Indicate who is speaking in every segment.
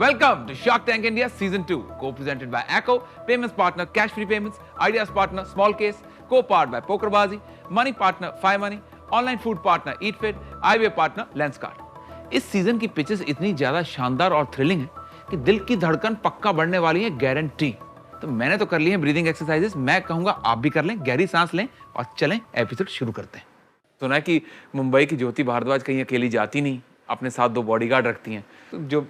Speaker 1: Welcome to Shark Tank India Season 2, co-presented by Acko, payments partner Cash Free Payments, ideas partner Small Case, co-powered by Pokerbazi, money partner Five Money, online food partner EatFit, eyewear partner Lenskart। इस season की pitches इतनी ज्यादा शानदार और thrilling है कि दिल की धड़कन पक्का बढ़ने वाली है, गारंटी। तो मैंने तो कर ली है ब्रीदिंग एक्सरसाइजेस, मैं कहूंगा आप भी कर लें, गहरी सांस लें और चलें एपिसोड शुरू करते हैं। सुना है कि मुंबई की ज्योति भारद्वाज कहीं अकेली जाती नहीं, अपने साथ 2 बॉडीगार्ड रखती हैं। तो जो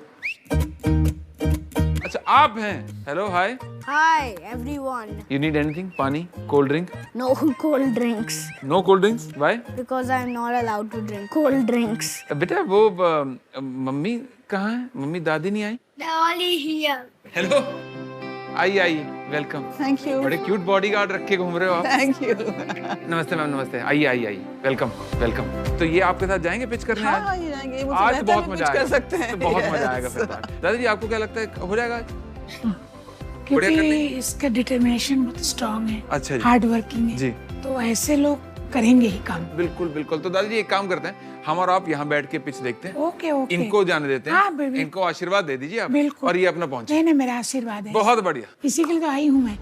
Speaker 1: अच्छा आप हैं, hello hi
Speaker 2: Hi everyone.
Speaker 1: You need anything, पानी, cold drink?
Speaker 2: No cold drinks
Speaker 1: no cold drinks, why?
Speaker 2: because I'm not allowed to drink cold drinks.
Speaker 1: बेटा वो मम्मी कहाँ है? मम्मी दादी नहीं आई?
Speaker 2: Dolly here.
Speaker 1: हेलो, आइए वेलकम।
Speaker 3: Thank you.
Speaker 1: बड़े cute bodyguard रख के घूम रहे हो आप।
Speaker 3: Thank you.
Speaker 1: नमस्ते मैम, नमस्ते। आइए वेलकम वेलकम। तो ये आपके साथ जाएंगे पिच करने?
Speaker 3: हाँ, ये जाएंगे। वो
Speaker 1: आज तो बहुत
Speaker 3: कुछ
Speaker 1: मजा आएगा।
Speaker 3: कर सकते हैं।
Speaker 1: तो बहुत मजा आएगा फिर तो आज। दादाजी आपको क्या लगता है हो जाएगा?
Speaker 4: क्योंकि इसका डिटर्मिनेशन बहुत स्ट्रांग है।
Speaker 1: अच्छा जी।
Speaker 4: हार्ड वर्किंग है
Speaker 1: जी।
Speaker 4: तो ऐसे लोग करेंगे ही काम।
Speaker 1: बिल्कुल बिल्कुल। तो दादाजी एक काम करते हैं, हम और आप यहाँ बैठ के पिच देखते हैं।
Speaker 4: Okay okay.
Speaker 1: इनको जाने देते हैं।
Speaker 4: हाँ, बिल्कुल।
Speaker 1: इनको आशीर्वाद दे दीजिए आप।
Speaker 4: बिल्कुल।
Speaker 1: और ये अपना पहुंचे।
Speaker 4: नहीं, मेरा आशीर्वाद है।
Speaker 1: बहुत बढ़िया।
Speaker 4: इसी के लिए तो आई हूँ मैं।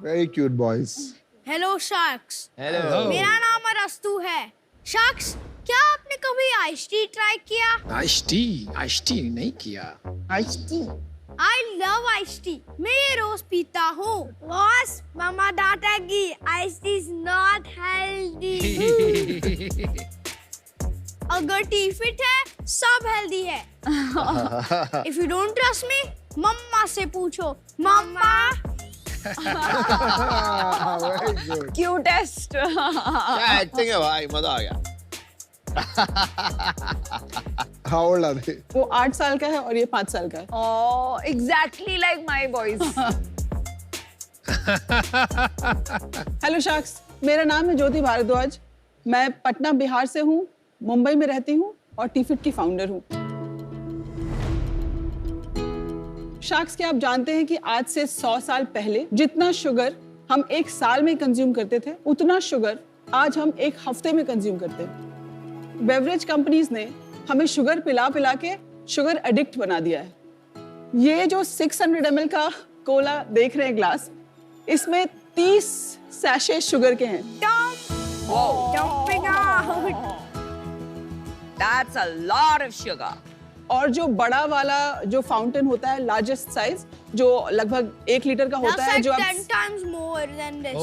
Speaker 5: Very cute boys.
Speaker 2: Hello sharks.
Speaker 5: Hello.
Speaker 2: मेरा नाम अरस्तु है। Sharks, क्या आपने कभी आइस टी ट्राई किया?
Speaker 6: आइस टी नहीं किया।
Speaker 2: I love ice tea. मैं ये रोज पीता हूँ। बॉस, मामा डांटेगी। Ice tea is not healthy. अगर टी फिट है, सब हेल्दी है। If you don't trust me, मम्मा से पूछो। मम्मा।
Speaker 5: Very good.
Speaker 3: क्यूटेस्ट।
Speaker 6: क्या एक्टिंग है भाई, मजा आ गया।
Speaker 5: How old are they?
Speaker 3: वो 8 साल का है और ये 5 साल का है।
Speaker 7: Oh, exactly like my boys.
Speaker 3: Hello sharks, मेरा नाम है ज्योति भारद्वाज। मैं पटना बिहार से हूँ, मुंबई में रहती हूँ और टीफिट की फाउंडर हूँ। शार्क्स, क्या आप जानते हैं कि आज से 100 साल पहले जितना शुगर हम एक साल में कंज्यूम करते थे, उतना शुगर आज हम एक हफ्ते में कंज्यूम करते हैं। बेवरेज कंपनीज ने हमें शुगर पिला पिला के शुगर एडिक्ट बना दिया है। ये जो 600 ml का कोला देख रहे हैं ग्लास, इसमें 30 सैशे शुगर के हैं।
Speaker 2: Jumping out.
Speaker 7: That's a lot of sugar.
Speaker 3: और जो बड़ा वाला जो फाउंटेन होता है, लार्जेस्ट साइज, जो लगभग 1 लीटर का होता
Speaker 2: That's
Speaker 3: है,
Speaker 2: like
Speaker 3: जो
Speaker 2: 10 times more than this.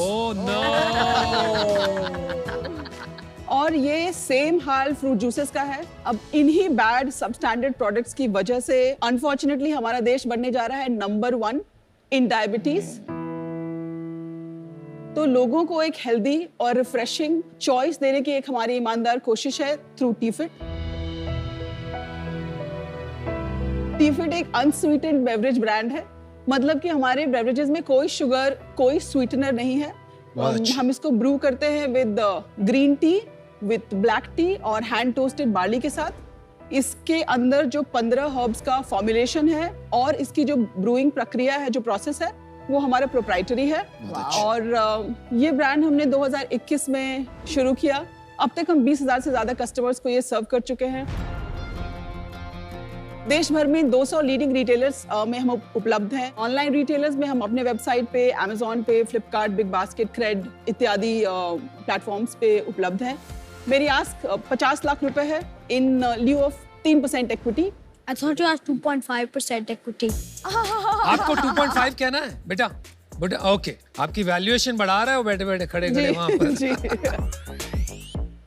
Speaker 3: और ये सेम हाल फ्रूट जूसेस का है। अब इन्हीं बैड सबस्टैंडर्ड प्रोडक्ट्स की वजह से अनफॉर्चुनेटली हमारा देश बनने जा रहा है नंबर 1 इन डायबिटीज। तो लोगों को एक हेल्दी और रिफ्रेशिंग चॉइस देने की एक हमारी ईमानदार कोशिश है थ्रू टीफिट। टीफिट एक अनस्वीटेंड बेवरेज ब्रांड है, मतलब कि हमारे बेवरेजेस में कोई शुगर, कोई स्वीटनर नहीं है। हम इसको ब्रू करते हैं with green tea, with black T और हैंड टोस्टेड बार्ली के साथ। इसके अंदर जो 15 हर्ब्स का फॉर्मुलेशन है और इसकी जो ब्रूइंग प्रक्रिया है, जो प्रोसेस है, वो हमारा प्रोप्राइटरी है। और ये ब्रांड हमने 2021 में शुरू किया। अब तक हम 20,000 से ज्यादा कस्टमर्स को ये सर्व कर चुके हैं। देश भर में 200 लीडिंग रिटेलर्स में हम उपलब्ध हैं। ऑनलाइन रिटेलर्स में हम अपने वेबसाइट पे, Amazon पे, फ्लिपकार्ट, बिग बास्केट, क्रेड इत्यादि प्लेटफॉर्म्स पे उपलब्ध हैं। मेरी आस्क 50 लाख रुपए है इन लिeu of 3% equity.
Speaker 2: I thought you had 2.5% equity.
Speaker 8: आपको 2.5 कहना है बेटा? बट ओके, आपकी वैल्यूएशन बढ़ा रहा है वो बैठे-बैठे खड़े-खड़े वहाँ पर।
Speaker 3: जी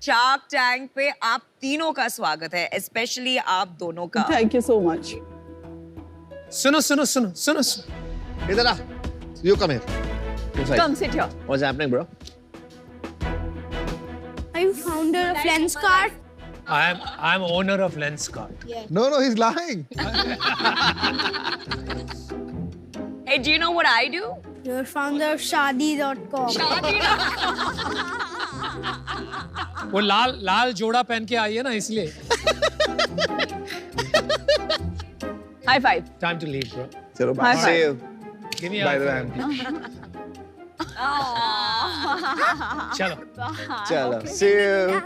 Speaker 7: शार्क टैंक पे आप तीनों का स्वागत है, स्पेशली आप दोनों का।
Speaker 3: Thank you so much.
Speaker 8: सुनो।
Speaker 6: इधर आ, you come here.
Speaker 7: Come sit here.
Speaker 6: What's happening, bro?
Speaker 2: Are you founder of Lenskart?
Speaker 8: I'm owner of Lenskart.
Speaker 5: No, he's lying.
Speaker 7: Hey, do you know what I do?
Speaker 2: You're founder of Shadi.com.
Speaker 8: वो लाल जोड़ा पहन के आई है ना इसलिए।
Speaker 7: High five.
Speaker 8: Time to leave, bro.
Speaker 6: चलो
Speaker 7: High
Speaker 6: bye.
Speaker 7: five.
Speaker 6: See you.
Speaker 8: Give me
Speaker 5: By
Speaker 8: a
Speaker 5: the way, I'm
Speaker 8: चलो।
Speaker 6: चलो, see you.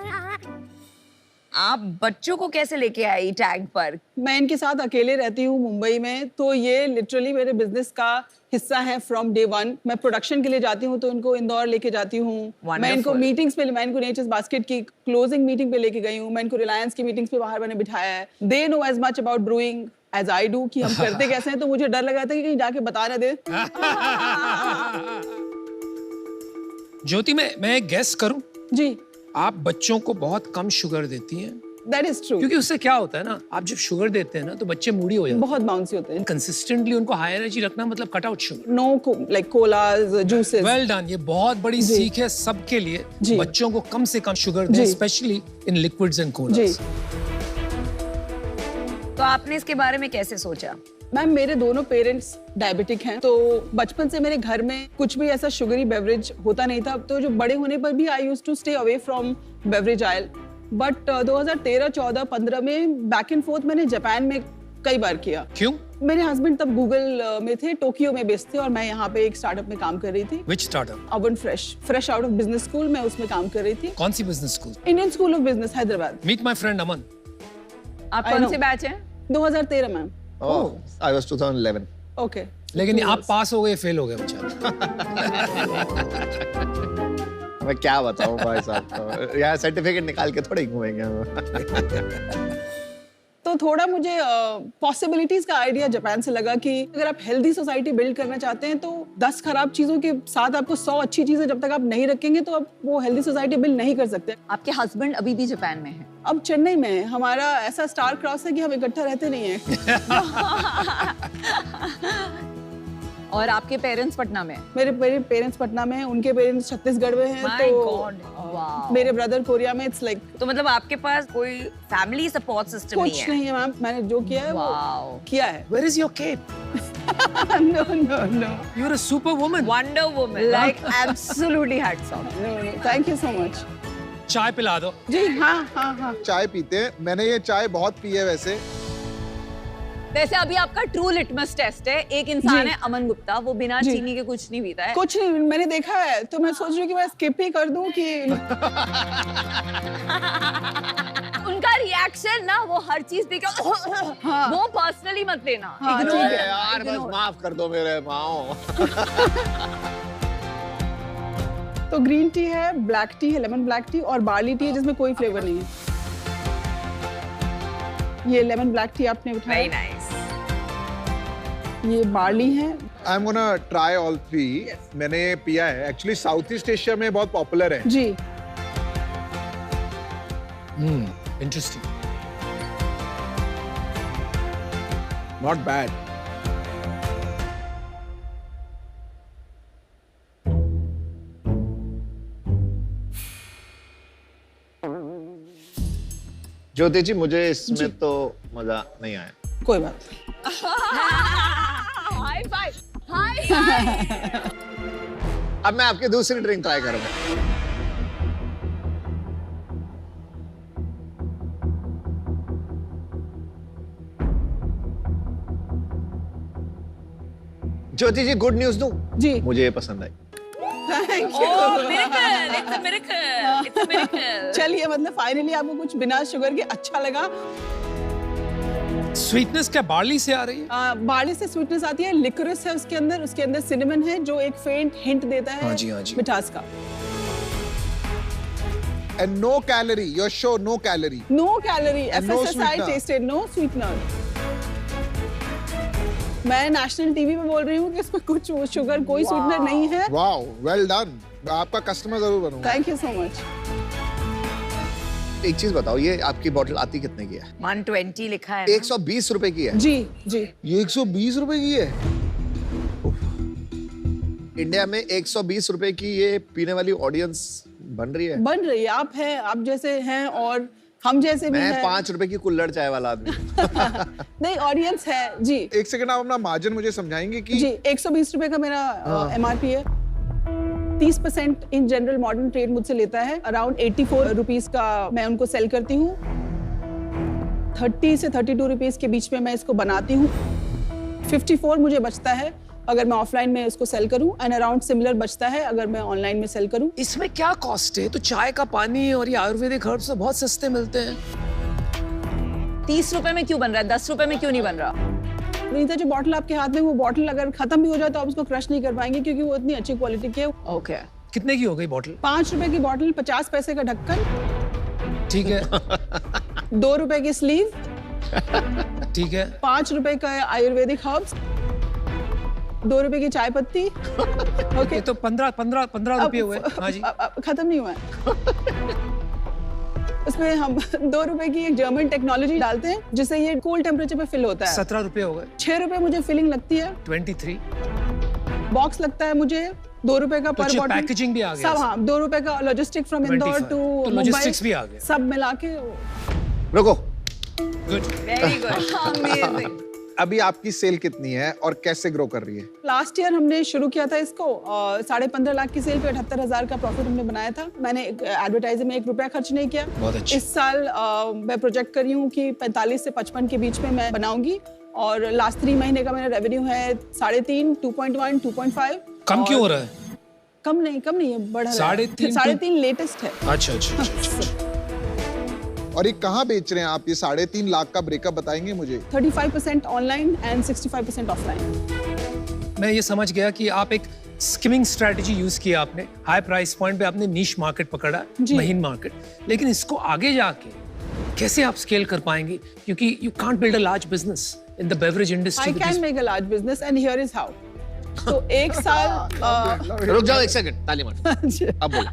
Speaker 7: आप बच्चों को कैसे लेके आई टैंक पर?
Speaker 3: मैं इनके साथ अकेले रहती हूँ मुंबई में, तो ये लिटरली मेरे बिजनेस का हिस्सा है फ्रॉम डे वन। मैं प्रोडक्शन के लिए जाती हूँ तो इनको इंदौर लेके जाती हूँ। मैं इनको मीटिंग्स पे, मैं इनको नेचर्स बास्केट की क्लोजिंग मीटिंग पे लेके गई हूँ। मैं इनको रिलायंस की मीटिंग्स पे बाहर मैंने बिठाया है। They know as much about brewing as I do कि हम करते कैसे हैं, तो मुझे डर लगा था कि कहीं जाके बता ना दे।
Speaker 8: ज्योति, मैं एक गेस करूं?
Speaker 3: जी,
Speaker 8: आप बच्चों को बहुत कम शुगर देती हैं।
Speaker 3: That is true.
Speaker 8: क्योंकि उससे क्या होता है ना, आप जब शुगर देते हैं ना तो बच्चे मूडी हो जाते हैं।
Speaker 3: बहुत बाउंसी होते हैं।
Speaker 8: कंसिस्टेंटली उनको हाई एनर्जी रखना मतलब cut out sugar.
Speaker 3: Know like collage, juices.
Speaker 8: Well done, ये बहुत बड़ी सीख है सबके लिए।
Speaker 3: जी।
Speaker 8: बच्चों को कम से कम शुगर दें, specially in liquids and collage.
Speaker 7: तो आपने इसके बारे में कैसे सोचा?
Speaker 3: मैम, मेरे दोनों पेरेंट्स डायबिटिक हैं, तो बचपन से मेरे घर में कुछ भी ऐसा शुगरी बेवरेज होता नहीं था। तो जो बड़े होने पर भी I used to stay away from beverage aisle. But 2013, 14, 15 में बैक एंड फोर्थ मैंने जापान में कई बार किया।
Speaker 8: क्यों?
Speaker 3: मेरे हस्बैंड तब गूगल में थे, टोक्यो में बेस्ड थे, और मैं यहाँ पे एक स्टार्टअप में काम कर रही थी।
Speaker 8: Which startup?
Speaker 3: अवन fresh out of business school, मैं उसमें काम कर रही थी।
Speaker 8: कौन सी business school?
Speaker 3: Indian School of Business, Hyderabad.
Speaker 8: Meet my friend Aman.
Speaker 7: आप
Speaker 3: I
Speaker 7: कौन
Speaker 3: know.
Speaker 7: से बैच हैं?
Speaker 3: 2013 ma'am.
Speaker 6: Oh, I was 2011.
Speaker 3: Okay.
Speaker 8: लेकिन आप पास हो गए, फेल हो गए बेचारे।
Speaker 6: मैं क्या बताऊं भाई साहब को, यार सर्टिफिकेट निकाल के थोड़े घूमेंगे हम।
Speaker 3: तो थोड़ा मुझे पॉसिबिलिटीज का आइडिया जापान से लगा कि अगर आप हेल्दी सोसाइटी बिल्ड करना चाहते हैं तो 10 खराब चीजों के साथ आपको 100 अच्छी चीजें जब तक आप नहीं रखेंगे तो आप वो हेल्दी सोसाइटी बिल्ड नहीं कर सकते।
Speaker 7: आपके हस्बैंड अभी भी जापान में हैं?
Speaker 3: अब चेन्नई में है। हमारा ऐसा स्टार क्रॉस है कि हम इकट्ठा रहते नहीं हैं।
Speaker 7: और आपके पेरेंट्स पटना में?
Speaker 3: मेरे पेरेंट्स पटना में हैं, उनके पेरेंट्स छत्तीसगढ़ में हैं।
Speaker 7: My
Speaker 3: तो
Speaker 7: God, wow.
Speaker 3: मेरे ब्रदर कोरिया में। इट्स लाइक
Speaker 7: तो मतलब आपके पास कोई फैमिली सपोर्ट सिस्टम नहीं
Speaker 3: कुछ
Speaker 7: है?
Speaker 3: नहीं है मैम। मैंने जो किया है वो
Speaker 7: Wow.
Speaker 3: किया है।
Speaker 8: Where is your cape?
Speaker 3: No, no, no.
Speaker 8: You're a superwoman.
Speaker 7: Wonder Woman, like absolutely hats off.
Speaker 3: Thank you so much.
Speaker 8: चाय पिला दो।
Speaker 3: जी हाँ।
Speaker 5: चाय पीते हैं। मैंने ये चाय बहुत पी है वैसे।
Speaker 7: वैसे अभी आपका ट्रू लिटमस टेस्ट है। एक इंसान है अमन गुप्ता, वो बिना
Speaker 3: जी।
Speaker 7: चीनी के कुछ नहीं पीता है।
Speaker 3: कुछ नहीं, मैंने देखा है, तो मैं सोच रही हूँ कि मैं स्किप ही कर दूं कि
Speaker 7: उनका रिएक्शन ना, वो हर चीज पे क्या वो पर्सनली मत लेना।
Speaker 3: हाँ,
Speaker 7: Ignore
Speaker 3: ठीक है।
Speaker 7: it.
Speaker 6: यार बस माफ कर दो मेरे माओ।
Speaker 3: तो ग्रीन टी है, ब्लैक टी है, लेमन ब्लैक टी, और बार्ली टी है जिसमें कोई फ्लेवर नहीं है। ये लेमन ब्लैक टी आपने
Speaker 7: Very
Speaker 3: उठाया।
Speaker 7: nice.
Speaker 3: ये बार्ली है।
Speaker 5: I'm gonna try all three. मैंने पिया है। Actually साउथ ईस्ट एशिया में बहुत पॉपुलर है।
Speaker 3: जी।
Speaker 8: Interesting.
Speaker 5: Not bad.
Speaker 6: ज्योति जी, मुझे इसमें तो मजा नहीं आया।
Speaker 3: कोई बात नहीं।
Speaker 7: High five. High five.
Speaker 6: अब मैं आपकी दूसरी ड्रिंक ट्राई करूंगा। ज्योति जी, गुड न्यूज दूं?
Speaker 3: जी।
Speaker 6: मुझे ये पसंद आई।
Speaker 3: Thank you.
Speaker 7: Oh, miracle. It's a miracle. It's a miracle.
Speaker 3: चलिए, मतलब फाइनली आपको कुछ बिना शुगर के अच्छा लगा।
Speaker 8: स्वीटनेस क्या बार्ली से आ रही है?
Speaker 3: बार्ली से स्वीटनेस आती है, लिकोरिस है उसके अंदर सिनेमन है जो एक फेंट हिंट देता है
Speaker 8: हाँ जी, हाँ जी।
Speaker 3: मिठास का।
Speaker 5: And no calorie. You're sure no calorie.
Speaker 3: No calorie,
Speaker 5: And no
Speaker 3: FSSAI
Speaker 5: sweetener.
Speaker 3: Tested, no sweetener. मैं नेशनल टीवी पे बोल रही हूँ कि इसमें कुछ शुगर कोई स्वीटनर नहीं है।
Speaker 5: Wow, well done. मैं आपका कस्टमर जरूर बनूंगा।
Speaker 3: Thank you so much.
Speaker 6: एक चीज बताओ, ये आपकी बोतल आती कितने की है?
Speaker 7: 120 लिखा है ना?
Speaker 6: 120 रुपए की है।
Speaker 3: जी जी।
Speaker 5: ये 120 रुपए की है।
Speaker 6: इंडिया में 120 रुपए की ये पीने वाली ऑडियंस बन रही है।
Speaker 3: बन रही है। आप हैं, आप जैसे हैं और हम जैसे भी
Speaker 6: मैं
Speaker 3: हैं।
Speaker 6: 5 रुपए की कुल्हड़ चाय वाला आदमी।
Speaker 3: नहीं, ऑडियंस है जी।
Speaker 5: एक सेकंड, आप अपना मार्जिन मुझे समझाएंगे कि
Speaker 3: जी 120 रुपए का मेरा MRP है। 30% इन जनरल मॉडर्न ट्रेड मुझसे लेता है। अराउंड 84 रुपीस का मैं उनको सेल करती हूँ। 30 से 32 रुपीस के बीच में मैं इसको बनाती हूँ। 54 मुझे बचता है अगर मैं ऑफलाइन में इसको सेल करूं, एंड अराउंड सिमिलर बचता है अगर मैं ऑनलाइन में सेल करूं।
Speaker 8: इसमें क्या कॉस्ट है? तो चाय का पानी और ये आयुर्वेदिक हर्ब्स तो बहुत सस्ते मिलते हैं।
Speaker 7: 30 रुपए में क्यों बन रहा है? 10 रुपए में क्यों नहीं बन रहा?
Speaker 3: रीता, जो बॉटल आपके हाथ में, वो बॉटल अगर खत्म भी हो जाए तो आप उसको क्रश नहीं कर पाएंगे क्योंकि वो इतनी अच्छी क्वालिटी की है।
Speaker 7: ओके।
Speaker 8: कितने की हो गई बोतल?
Speaker 3: 5 रुपए की बॉटल, 50 पैसे का ढक्कन,
Speaker 8: ठीक है।
Speaker 3: 2 रुपए की स्लीव,
Speaker 8: ठीक है।
Speaker 3: 5 रुपए का आयुर्वेदिक हर्ब्स, 2 रुपए की चाय पत्ती। ओके,
Speaker 8: ये तो 15 रुपये हुए। हाँ जी।
Speaker 3: खत्म नहीं हुआ है। उसमें हम 2 रुपए की एक जर्मन टेक्नोलॉजी डालते हैं जिससे ये कूल टेम्परेचर पे फिल होता है।
Speaker 8: 17 रुपये हो गए।
Speaker 3: 6 रुपए मुझे फिलिंग लगती है।
Speaker 8: 23।
Speaker 3: बॉक्स लगता है मुझे 2 रुपए का पर बॉटल।
Speaker 8: पैकेजिंग भी आ गया।
Speaker 3: सब, हाँ, 2 रुपए का लॉजिस्टिक फ्रॉम इंदौर टू
Speaker 8: तो लॉजिस्टिक्स भी आ गया।
Speaker 3: सब मिला के।
Speaker 6: रुको।
Speaker 8: गुड।
Speaker 7: Very good. अमेजिंग।
Speaker 5: अभी आपकी सेल कितनी है और कैसे ग्रो कर रही है?
Speaker 3: लास्ट ईयर हमने शुरू किया था इसको, 15.5 लाख की सेल पे 78,000 का प्रॉफिट हमने बनाया था। मैंने एडवर्टाइजिंग में 1 रुपया खर्च नहीं किया।
Speaker 8: बहुत अच्छी।
Speaker 3: इस साल मैं प्रोजेक्ट कर रही हूँ कि 45 से 55 के बीच में मैं बनाऊंगी, और लास्ट 3 महीने का मेरा रेवेन्यू है 3.5, 2.1, 2.5।
Speaker 8: कम क्यों हो रहा है?
Speaker 3: कम नहीं है, बढ़ रहा है।
Speaker 8: 3.5
Speaker 3: 3.5 लेटेस्ट है।
Speaker 8: अच्छा।
Speaker 5: और ये कहाँ बेच रहे हैं आप? ये 3.5 लाख का ब्रेकअप बताएंगे मुझे।
Speaker 3: 35% ऑनलाइन एंड 65% ऑफलाइन।
Speaker 8: मैं ये समझ गया कि आप एक स्किमिंग स्ट्रेटजी यूज किया आपने। हाई प्राइस पॉइंट पे आपने नीश मार्केट पकड़ा, महीन मार्केट। लेकिन इसको आगे जाके कैसे आप स्केल कर पाएंगे? क्योंकि you can't build a large business in the beverage industry.
Speaker 3: I can make a large business and here is how. तो 1 साल
Speaker 6: रुक जाओ 1 सेकंड, ताली मारो। अब बोलो।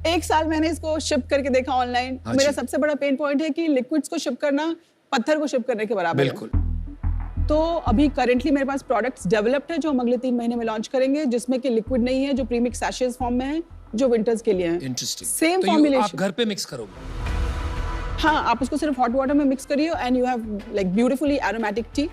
Speaker 3: 1 साल मैंने इसको शिप करके देखा ऑनलाइन। मेरा सबसे बड़ा पेन पॉइंट है कि लिक्विड्स को शिप करना पत्थर को शिप करने के बराबर है।
Speaker 8: बिल्कुल।
Speaker 3: तो अभी करेंटली मेरे पास प्रोडक्ट्स डेवलप्ड है जो हम अगले 3 महीने में लॉन्च करेंगे, जिसमें कि लिक्विड नहीं है, जो प्रीमिक्स सैशेज फॉर्म में है, जो विंटर्स के लिए है।
Speaker 8: इंटरेस्टिंग।
Speaker 3: सेम
Speaker 8: तो
Speaker 3: फॉर्मुलेशन
Speaker 8: आप घर पे मिक्स करोगे?
Speaker 3: हाँ, आप उसको सिर्फ हॉट वाटर में मिक्स करिए and you have like beautifully aromatic T.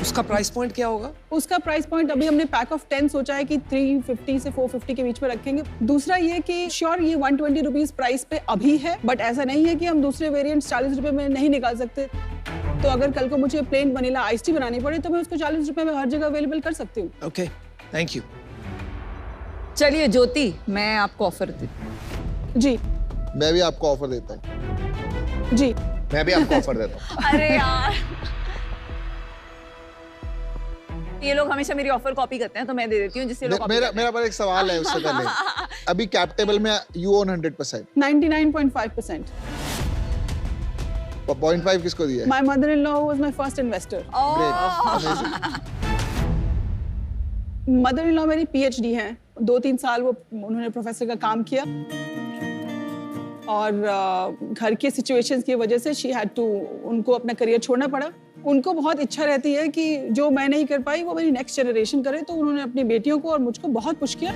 Speaker 8: उसका प्राइस पॉइंट क्या होगा?
Speaker 3: उसका प्राइस पॉइंट अभी हमने पैक ऑफ 10 सोचा है कि 350 से 450 के बीच में रखेंगे। दूसरा ये कि श्योर ये 120 रुपीज प्राइस पे अभी है, बट ऐसा नहीं है कि हम दूसरे वेरिएंट्स 40 रुपए में नहीं निकाल सकते। तो अगर कल को मुझे प्लेन वनीला आइस टी बनानी पड़े तो मैं उसको 40 रुपए में हर जगह अवेलेबल कर सकती हूँ।
Speaker 8: Okay, thank you.
Speaker 7: चलिए ज्योति, मैं आपको ऑफर दी।
Speaker 3: जी
Speaker 5: मैं भी आपको ऑफर देता हूँ।
Speaker 3: जी,
Speaker 6: मैं भी आपको ऑफर देता हूँ।
Speaker 7: अरे यार, ये लोग हमेशा मेरी ऑफर कॉपी करते हैं तो मैं दे देती हूँ जिससे लोग
Speaker 5: मेरा पर एक सवाल है उससे पहले। अभी कैप टेबल में यू ओन 100%।
Speaker 3: 99.5%।
Speaker 5: 0.5 किसको दिया है?
Speaker 3: My mother-in-law was my first investor. Mother-in-law मेरी PhD हैं। 2-3 साल वो उन्होंने प्रोफेसर का काम किया, और घर के सिचुएशंस की वजह से शी हैड टू, उनको अपना करियर छोड़ना पड़ा। उनको बहुत इच्छा रहती है कि जो मैं नहीं कर पाई वो मेरी नेक्स्ट जनरेशन करे, तो उन्होंने अपनी बेटियों को और मुझको बहुत पुश किया,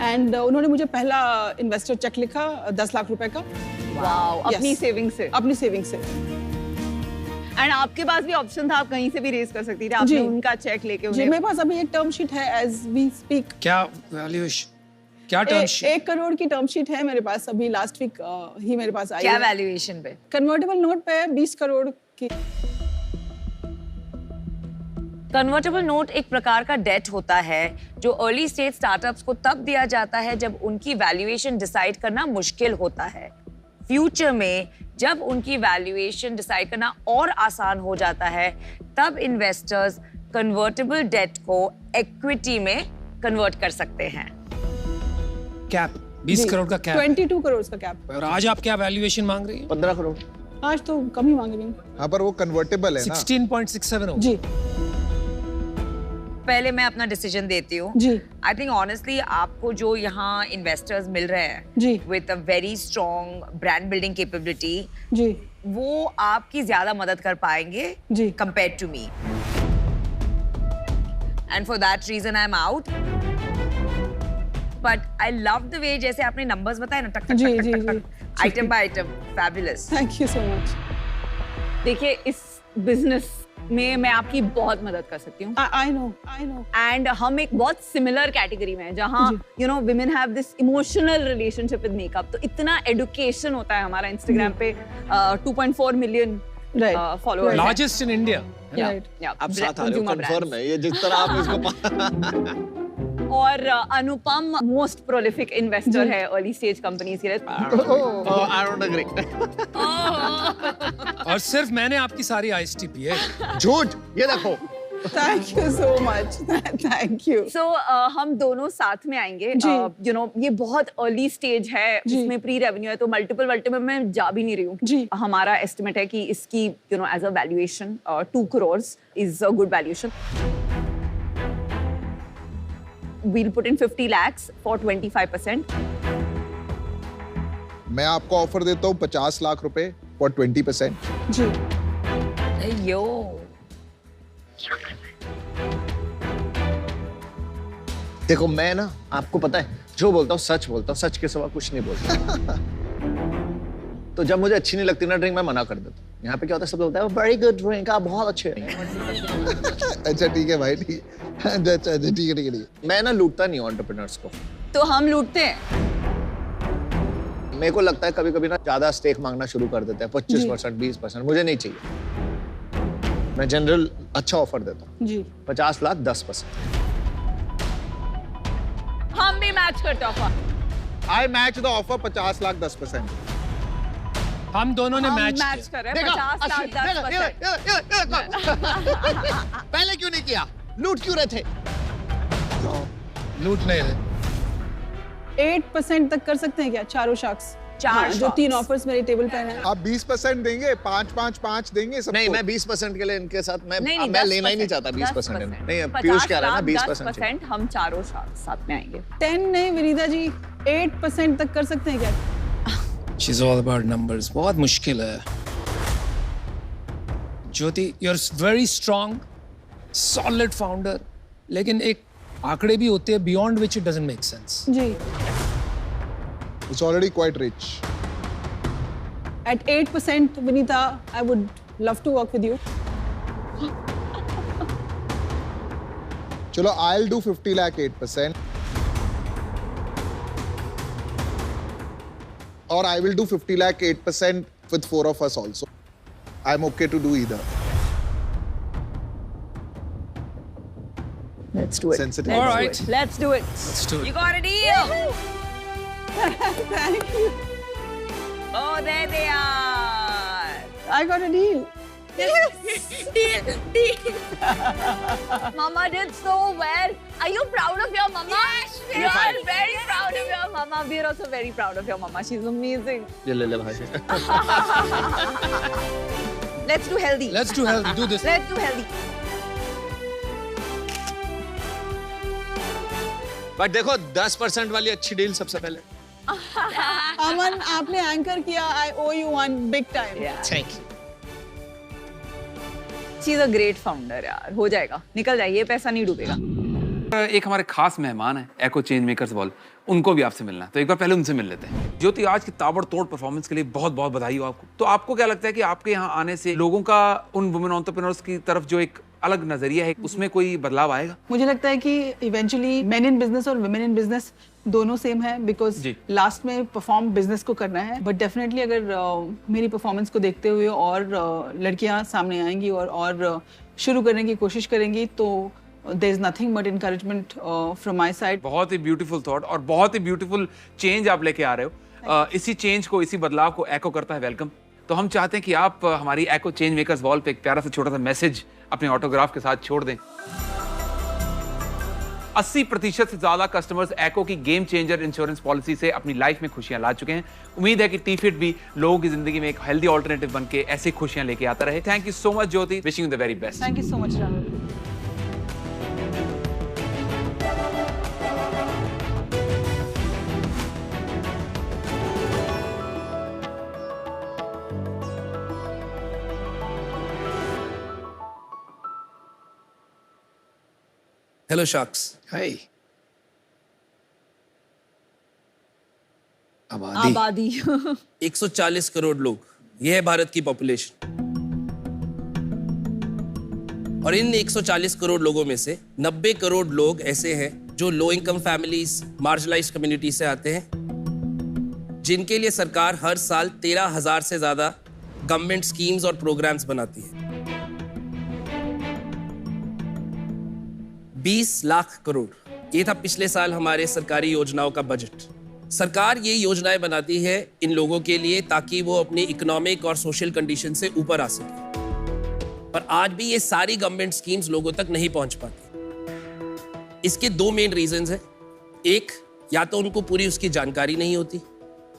Speaker 3: एंड उन्होंने मुझे पहला इन्वेस्टर चेक लिखा 10 लाख रुपए का।
Speaker 7: वाओ, अपनी
Speaker 3: Yes.
Speaker 7: सेविंग से।
Speaker 3: अपनी सेविंग से।
Speaker 7: एंड आपके पास भी ऑप्शन था, आप कहीं से भी रेज कर सकती थी। आपने
Speaker 3: जी।
Speaker 7: उनका चेक लेके
Speaker 3: जी,
Speaker 7: उन्हें।
Speaker 3: मेरे पास अभी एक टर्म शीट है एज वी स्पीक।
Speaker 8: क्या वैल्यूएशन? क्या टर्म शीट?
Speaker 3: 1 करोड़ की टर्म शीट है मेरे पास, अभी लास्ट वीक ही मेरे पास आई
Speaker 7: क्या
Speaker 3: है।
Speaker 7: वैल्यूएशन पे?
Speaker 3: कन्वर्टेबल नोट पे 20 करोड़ की।
Speaker 7: कन्वर्टेबल नोट एक प्रकार का डेट होता है जो अर्ली स्टेज स्टार्टअप्स को तब दिया जाता है जब उनकी वैल्यूएशन डिसाइड करना मुश्किल होता है। फ्यूचर में जब उनकी वैल्यूएशन डिसाइड करना और आसान हो जाता है, तब इन्वेस्टर्स कन्वर्टेबल डेट को इक्विटी में कन्वर्ट कर सकते हैं।
Speaker 8: कैप 20 करोड़ का कैप।
Speaker 3: 22 करोड़ का कैप।
Speaker 8: और आज आप क्या वैल्यूएशन मांग रही हैं?
Speaker 6: 15 करोड़।
Speaker 3: आज तो कम ही मांग रही हूँ।
Speaker 5: हाँ पर वो कन्वर्टेबल है ना।
Speaker 8: 16.67 हो।
Speaker 3: जी
Speaker 7: पहले मैं अपना डिसीजन देती हूँ।
Speaker 3: जी
Speaker 7: आई थिंक ऑनेस्टली आपको जो यहाँ इन्वेस्टर्स मिल रहे हैं
Speaker 3: जी
Speaker 7: with a very strong brand building capability,
Speaker 3: जी
Speaker 7: वो आपकी ज्यादा मदद कर पाएंगे
Speaker 3: जी
Speaker 7: compare to me, and for that reason I am out. But I love the way जैसे आपने नंबर्स बताए ना, टक टक
Speaker 3: जी,
Speaker 7: टक
Speaker 3: जी,
Speaker 7: टक
Speaker 3: जी।
Speaker 7: टक, item by item, fabulous.
Speaker 3: Thank you so much.
Speaker 9: देखिए इस बिजनेस में मैं आपकी बहुत मदद कर सकती हूँ।
Speaker 3: आई नो
Speaker 9: एंड हम एक बहुत सिमिलर कैटेगरी में हैं जहाँ you know women have this emotional relationship with makeup. तो इतना एडुकेशन होता है हमारा इंस्टाग्राम पे 2.4 million followers.
Speaker 8: Largest in India.
Speaker 6: आप साथ आ रहे हो, कंफर्म है ये जिस तरह आप इसको
Speaker 9: और अनुपम मोस्ट प्रोलिफिक इन्वेस्टर है अर्ली स्टेज कंपनीज के लिए।
Speaker 6: I don't agree.
Speaker 8: और सिर्फ मैंने आपकी सारी आइस टी पी है।
Speaker 6: झूठ, ये देखो।
Speaker 3: Thank you so much, thank you.
Speaker 9: So हम दोनों साथ में आएंगे। यू नो ये बहुत अर्ली स्टेज है, इसमें प्री रेवेन्यू है, तो मल्टीपल में जा भी नहीं रही हूँ।
Speaker 3: जी
Speaker 9: हमारा एस्टिमेट है कि इसकी you know as a valuation 2 crores इज a good valuation. We'll put in 50 lakhs for 25%.
Speaker 5: मैं आपको ऑफर देता हूँ 50 लाख रुपए फॉर 20%।
Speaker 3: जी
Speaker 7: यो
Speaker 6: देखो मैं ना, आपको पता है जो बोलता हूँ सच बोलता हूँ, सच के सिवा कुछ नहीं बोलता। तो जब मुझे अच्छी नहीं लगती ना ड्रिंक, मैं मना कर देता हूँ। यहाँ पे क्या होता है, सब बोलता है वेरी गुड ड्रिंक, आप बहुत अच्छे हैं।
Speaker 5: अच्छा ठीक है भाई, ठीक है, ठीक है।
Speaker 6: मैं ना लूटता नहीं हूँ एंटरप्रेन्योर्स को।
Speaker 9: तो हम लूटते हैं।
Speaker 6: मेरे को लगता है कभी कभी ना ज्यादा स्टेक मांगना शुरू कर देते हैं, 25%, 20%, मुझे नहीं चाहिए। मैं जनरल अच्छा ऑफर देता हूँ।
Speaker 3: जी
Speaker 6: 50 लाख 10%।
Speaker 9: हम भी मैच करते offer.
Speaker 5: I match the offer 50 lakh 10%।
Speaker 8: हम दोनों ने मैच
Speaker 9: कर रहे हैं 50 लाख 10%।
Speaker 6: पहले क्यों नहीं किया? लूट क्यों रहे थे?
Speaker 8: लूट नहीं रहे।
Speaker 3: 8% तक कर सकते हैं क्या चारों शख्स?
Speaker 9: चार
Speaker 3: जो 3 ऑफर्स मेरे टेबल पे हैं।
Speaker 5: आप 20% देंगे, 5 देंगे सबको।
Speaker 6: नहीं, मैं 20% के लिए इनके साथ मैं
Speaker 9: नहीं,
Speaker 6: मैं लेना ही नहीं चाहता 20%। नहीं, पीयूष कह रहा है ना 20%।
Speaker 9: हम चारों साथ में आएंगे।
Speaker 3: 10 नहीं विनीता जी, 8% तक कर सकते हैं क्या?
Speaker 8: She's all about numbers. बहुत मुश्किल है। ज्योति, you're very strong, solid founder, लेकिन एक आंकड़े भी होते हैं beyond which it doesn't make sense.
Speaker 3: Ji
Speaker 5: It's already quite rich.
Speaker 3: At 8%, Vinita, I would love to work with you.
Speaker 5: चलो, I'll do 50 lakh 8%. Or I will do 50 lakh 8% with 4 of us also. I'm okay to do either.
Speaker 9: Let's do it.
Speaker 5: Sensitive.
Speaker 8: All right.
Speaker 9: Let's do it.
Speaker 8: Let's do
Speaker 7: You
Speaker 8: it.
Speaker 7: got a deal.
Speaker 3: Thank you.
Speaker 7: Oh, there they are.
Speaker 3: I got a deal.
Speaker 9: Mama did so well. Are you proud of your mama?
Speaker 7: Yes, we
Speaker 9: you
Speaker 7: are.
Speaker 9: are very proud of your mama. We are also very proud of your mama. She's amazing.
Speaker 6: ये ले ले भाई।
Speaker 9: Let's do healthy.
Speaker 8: Let's do healthy. Do this.
Speaker 9: Let's do healthy.
Speaker 6: But देखो 10% वाली अच्छी deal सबसे पहले।
Speaker 3: अमन, आपने एंकर किया। I owe you one big time.
Speaker 6: Thank you.
Speaker 9: She's a great founder यार। हो जाएगा, निकल जाइए, पैसा नहीं डूबेगा।
Speaker 1: एक हमारे खास मेहमान है एको चेंज मेकर्स वॉल, उनको भी आपसे मिलना है, तो एक बार पहले उनसे मिल लेते हैं। ज्योति, आज की ताबड़तोड़ परफॉर्मेंस के लिए बहुत बहुत बधाई हो आपको। तो आपको क्या लगता है कि आपके यहाँ आने से लोगों का उन वुमेन एंटरप्रेन्योर्स की तरफ जो एक अलग नजरिया है, उसमें कोई बदलाव आएगा?
Speaker 3: मुझे लगता है कि इवेंचुअली मेन इन बिजनेस और वुमेन इन बिजनेस दोनों सेम है, बिकॉज लास्ट में परफॉर्म बिजनेस को करना है। बट डेफिनेटली अगर मेरी परफॉर्मेंस को देखते हुए और लड़कियां सामने आएंगी और शुरू करने की कोशिश करेंगी, तो there is nothing but encouragement from my side.
Speaker 1: बहुत ही ब्यूटीफुल थॉट और बहुत ही ब्यूटीफुल चेंज आप लेके आ रहे हो। इसी चेंज को, इसी बदलाव को एको करता है वेलकम। तो हम चाहते हैं कि आप हमारी एको चेंज मेकर्स वॉल पे एक प्यारा सा छोटा सा मैसेज अपने ऑटोग्राफ के साथ छोड़ दें। 80% से ज्यादा कस्टमर्स एको की गेम चेंजर इंश्योरेंस पॉलिसी से अपनी लाइफ में खुशियां ला चुके हैं। उम्मीद है कि टी-फिट भी लोगों की जिंदगी में एक हेल्दी ऑल्टरनेटिव बन के ऐसी खुशियां लेके आता रहे। Thank you so much Jyoti, wishing you the very best.
Speaker 3: Thank you so much Rahul.
Speaker 10: Hello sharks.
Speaker 8: Hi. आबादी
Speaker 10: 140 करोड़ लोग, ये है भारत की पॉपुलेशन। और इन 140 करोड़ लोगों में से 90 करोड़ लोग ऐसे हैं जो low income families, marginalised community से आते हैं, जिनके लिए सरकार हर साल 13,000 से ज्यादा गवर्नमेंट स्कीम्स और प्रोग्राम्स बनाती है। 20 लाख करोड़, ये था पिछले साल हमारे सरकारी योजनाओं का बजट। सरकार ये योजनाएं बनाती है इन लोगों के लिए ताकि वो अपनी इकोनॉमिक और सोशल कंडीशन से ऊपर आ सके। पर आज भी ये सारी गवर्नमेंट स्कीम्स लोगों तक नहीं पहुंच पाती। इसके दो मेन रीजंस हैं। एक, या तो उनको पूरी उसकी जानकारी नहीं होती,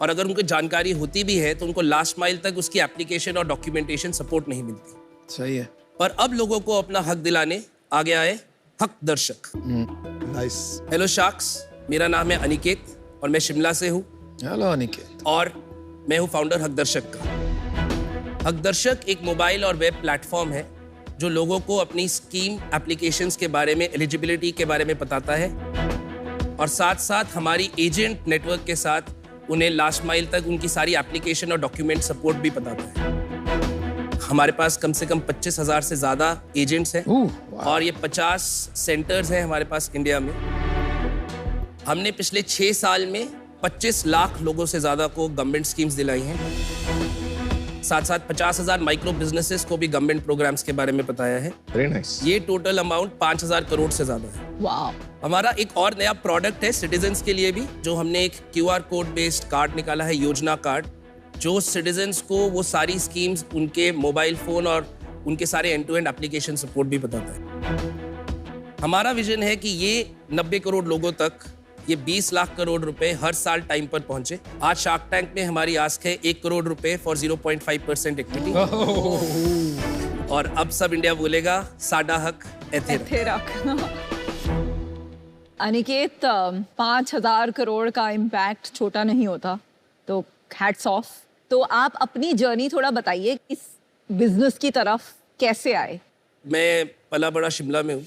Speaker 10: और अगर उनको जानकारी होती भी है तो उनको लास्ट माइल तक उसकी एप्लीकेशन और डॉक्यूमेंटेशन सपोर्ट नहीं मिलती।
Speaker 8: सही है।
Speaker 10: पर अब लोगों को अपना हक दिलाने आगे आए हक दर्शक।
Speaker 5: नाइस।
Speaker 10: हेलो शार्क्स, मेरा नाम है अनिकेत और मैं शिमला से हूँ।
Speaker 8: हेलो अनिकेत।
Speaker 10: और मैं हूँ फाउंडर हक दर्शक का। हक दर्शक एक मोबाइल और वेब प्लेटफॉर्म है जो लोगों को अपनी स्कीम एप्लीकेशंस के बारे में, एलिजिबिलिटी के बारे में बताता है, और साथ साथ हमारी एजेंट नेटवर्क के साथ उन्हें लास्ट माइल तक उनकी सारी एप्लीकेशन और डॉक्यूमेंट सपोर्ट भी बताता है। हमारे पास कम से कम 25,000 से ज्यादा एजेंट्स हैं और ये 50 सेंटर्स हैं हमारे पास इंडिया में। हमने पिछले 6 साल में 25 लाख लोगों से ज्यादा को गवर्नमेंट स्कीम्स दिलाई हैं। साथ साथ 50,000 माइक्रो बिजनेसेस को भी गवर्नमेंट प्रोग्राम्स के बारे में बताया है।
Speaker 6: Very nice.
Speaker 10: ये टोटल अमाउंट 5,000 करोड़ से ज्यादा है।
Speaker 3: वाह।
Speaker 10: हमारा एक और नया प्रोडक्ट है सिटीजन्स के लिए भी, जो हमने एक QR कोड बेस्ड कार्ड निकाला है, योजना कार्ड, जो सिटीजन्स को वो सारी स्कीम्स उनके मोबाइल फोन और उनके सारे end to end application support भी बताता है। हमारा विजन है कि ये 90 करोड़ लोगों तक ये 20 लाख करोड़ रुपए हर साल टाइम पर पहुंचे। आज शार्क टैंक में हमारी आस्क है 1 करोड़ रुपए फॉर 0.5% इक्विटी। और अब सब इंडिया बोलेगा साडा हक एथे रख।
Speaker 9: अनिकेत, 5,000 करोड़ का इम्पैक्ट छोटा नहीं होता, तो हैट्स ऑफ। तो आप अपनी जर्नी थोड़ा बताइए, इस बिजनेस की तरफ कैसे आए?
Speaker 10: मैं पला बड़ा शिमला में हूँ।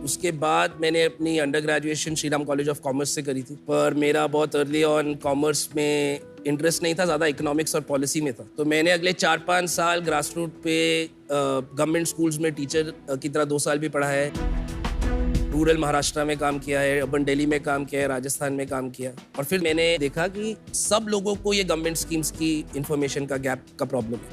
Speaker 10: उसके बाद मैंने अपनी under graduation Shri Ram college of commerce से करी थी, पर मेरा बहुत अर्ली ऑन कॉमर्स में इंटरेस्ट नहीं था, ज़्यादा इकोनॉमिक्स और पॉलिसी में था। तो मैंने अगले 4-5 साल ग्रास रूट पे गवर्नमेंट स्कूल्स में टीचर की तरह 2 साल भी पढ़ा है। रूरल महाराष्ट्र में काम किया है, अर्बन दिल्ली में काम किया है, राजस्थान में काम किया। और फिर मैंने देखा कि सब लोगों को ये गवर्नमेंट स्कीम्स की इंफॉर्मेशन का गैप का प्रॉब्लम है।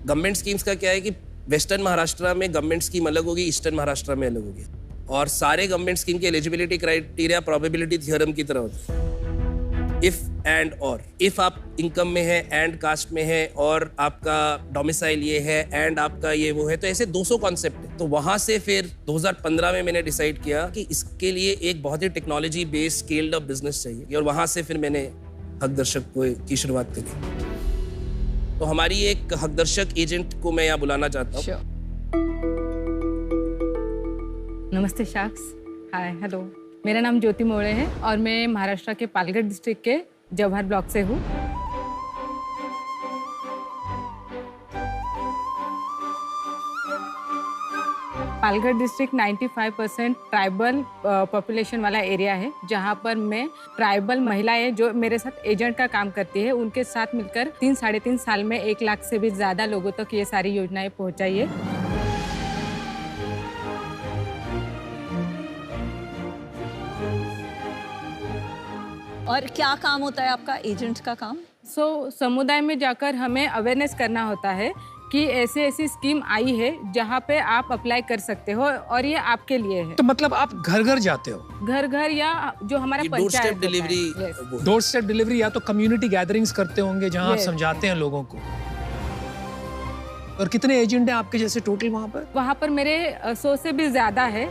Speaker 10: गवर्नमेंट स्कीम्स का क्या है कि वेस्टर्न महाराष्ट्र में गवर्नमेंट स्कीम अलग होगी, ईस्टर्न महाराष्ट्र में अलग होगी, और सारे गवर्नमेंट स्कीम के एलिजिबिलिटी क्राइटेरिया प्रोबेबिलिटी थ्योरम की तरह होता है। इफ एंड और, इफ आप इनकम में है, एंड कास्ट में है, और आपका डोमिसाइल ये है, एंड आपका ये वो है, तो ऐसे 200 कॉन्सेप्ट है। तो वहां से फिर 2015 में मैंने डिसाइड किया कि इसके लिए एक बहुत ही technology based scaled up business चाहिए, और वहां से फिर मैंने हक दर्शक की शुरुआत करी। तो हमारी एक हक दर्शक एजेंट को मैं यहाँ बुलाना चाहता हूँ।
Speaker 11: नमस्ते शार्क्स। हाय, हेलो, मेरा नाम ज्योति मोड़े है और मैं महाराष्ट्र के पालघर डिस्ट्रिक्ट के जवाहर ब्लॉक से हूँ। पालघर डिस्ट्रिक्ट 95% ट्राइबल पॉपुलेशन वाला एरिया है, जहाँ पर मैं ट्राइबल महिलाएं जो मेरे साथ एजेंट का काम करती है, उनके साथ मिलकर 3-3.5 साल में 1 लाख से भी ज़्यादा लोगों तक ये सारी योजनाएं पहुँचाई है।
Speaker 9: और क्या काम होता है आपका एजेंट का काम?
Speaker 11: समुदाय में जाकर हमें अवेयरनेस करना होता है कि ऐसी ऐसी स्कीम आई है जहाँ पे आप अप्लाई कर सकते हो और ये आपके लिए है।
Speaker 8: तो मतलब आप घर घर जाते हो? घर
Speaker 11: घर या जो हमारा
Speaker 10: panchayat delivery,
Speaker 8: door step delivery, या तो कम्युनिटी गैदरिंग्स करते होंगे जहाँ आप समझाते हैं लोगों को। और कितने एजेंट हैं आपके जैसे टोटल वहाँ पर?
Speaker 11: वहाँ पर मेरे 100 से भी ज्यादा है।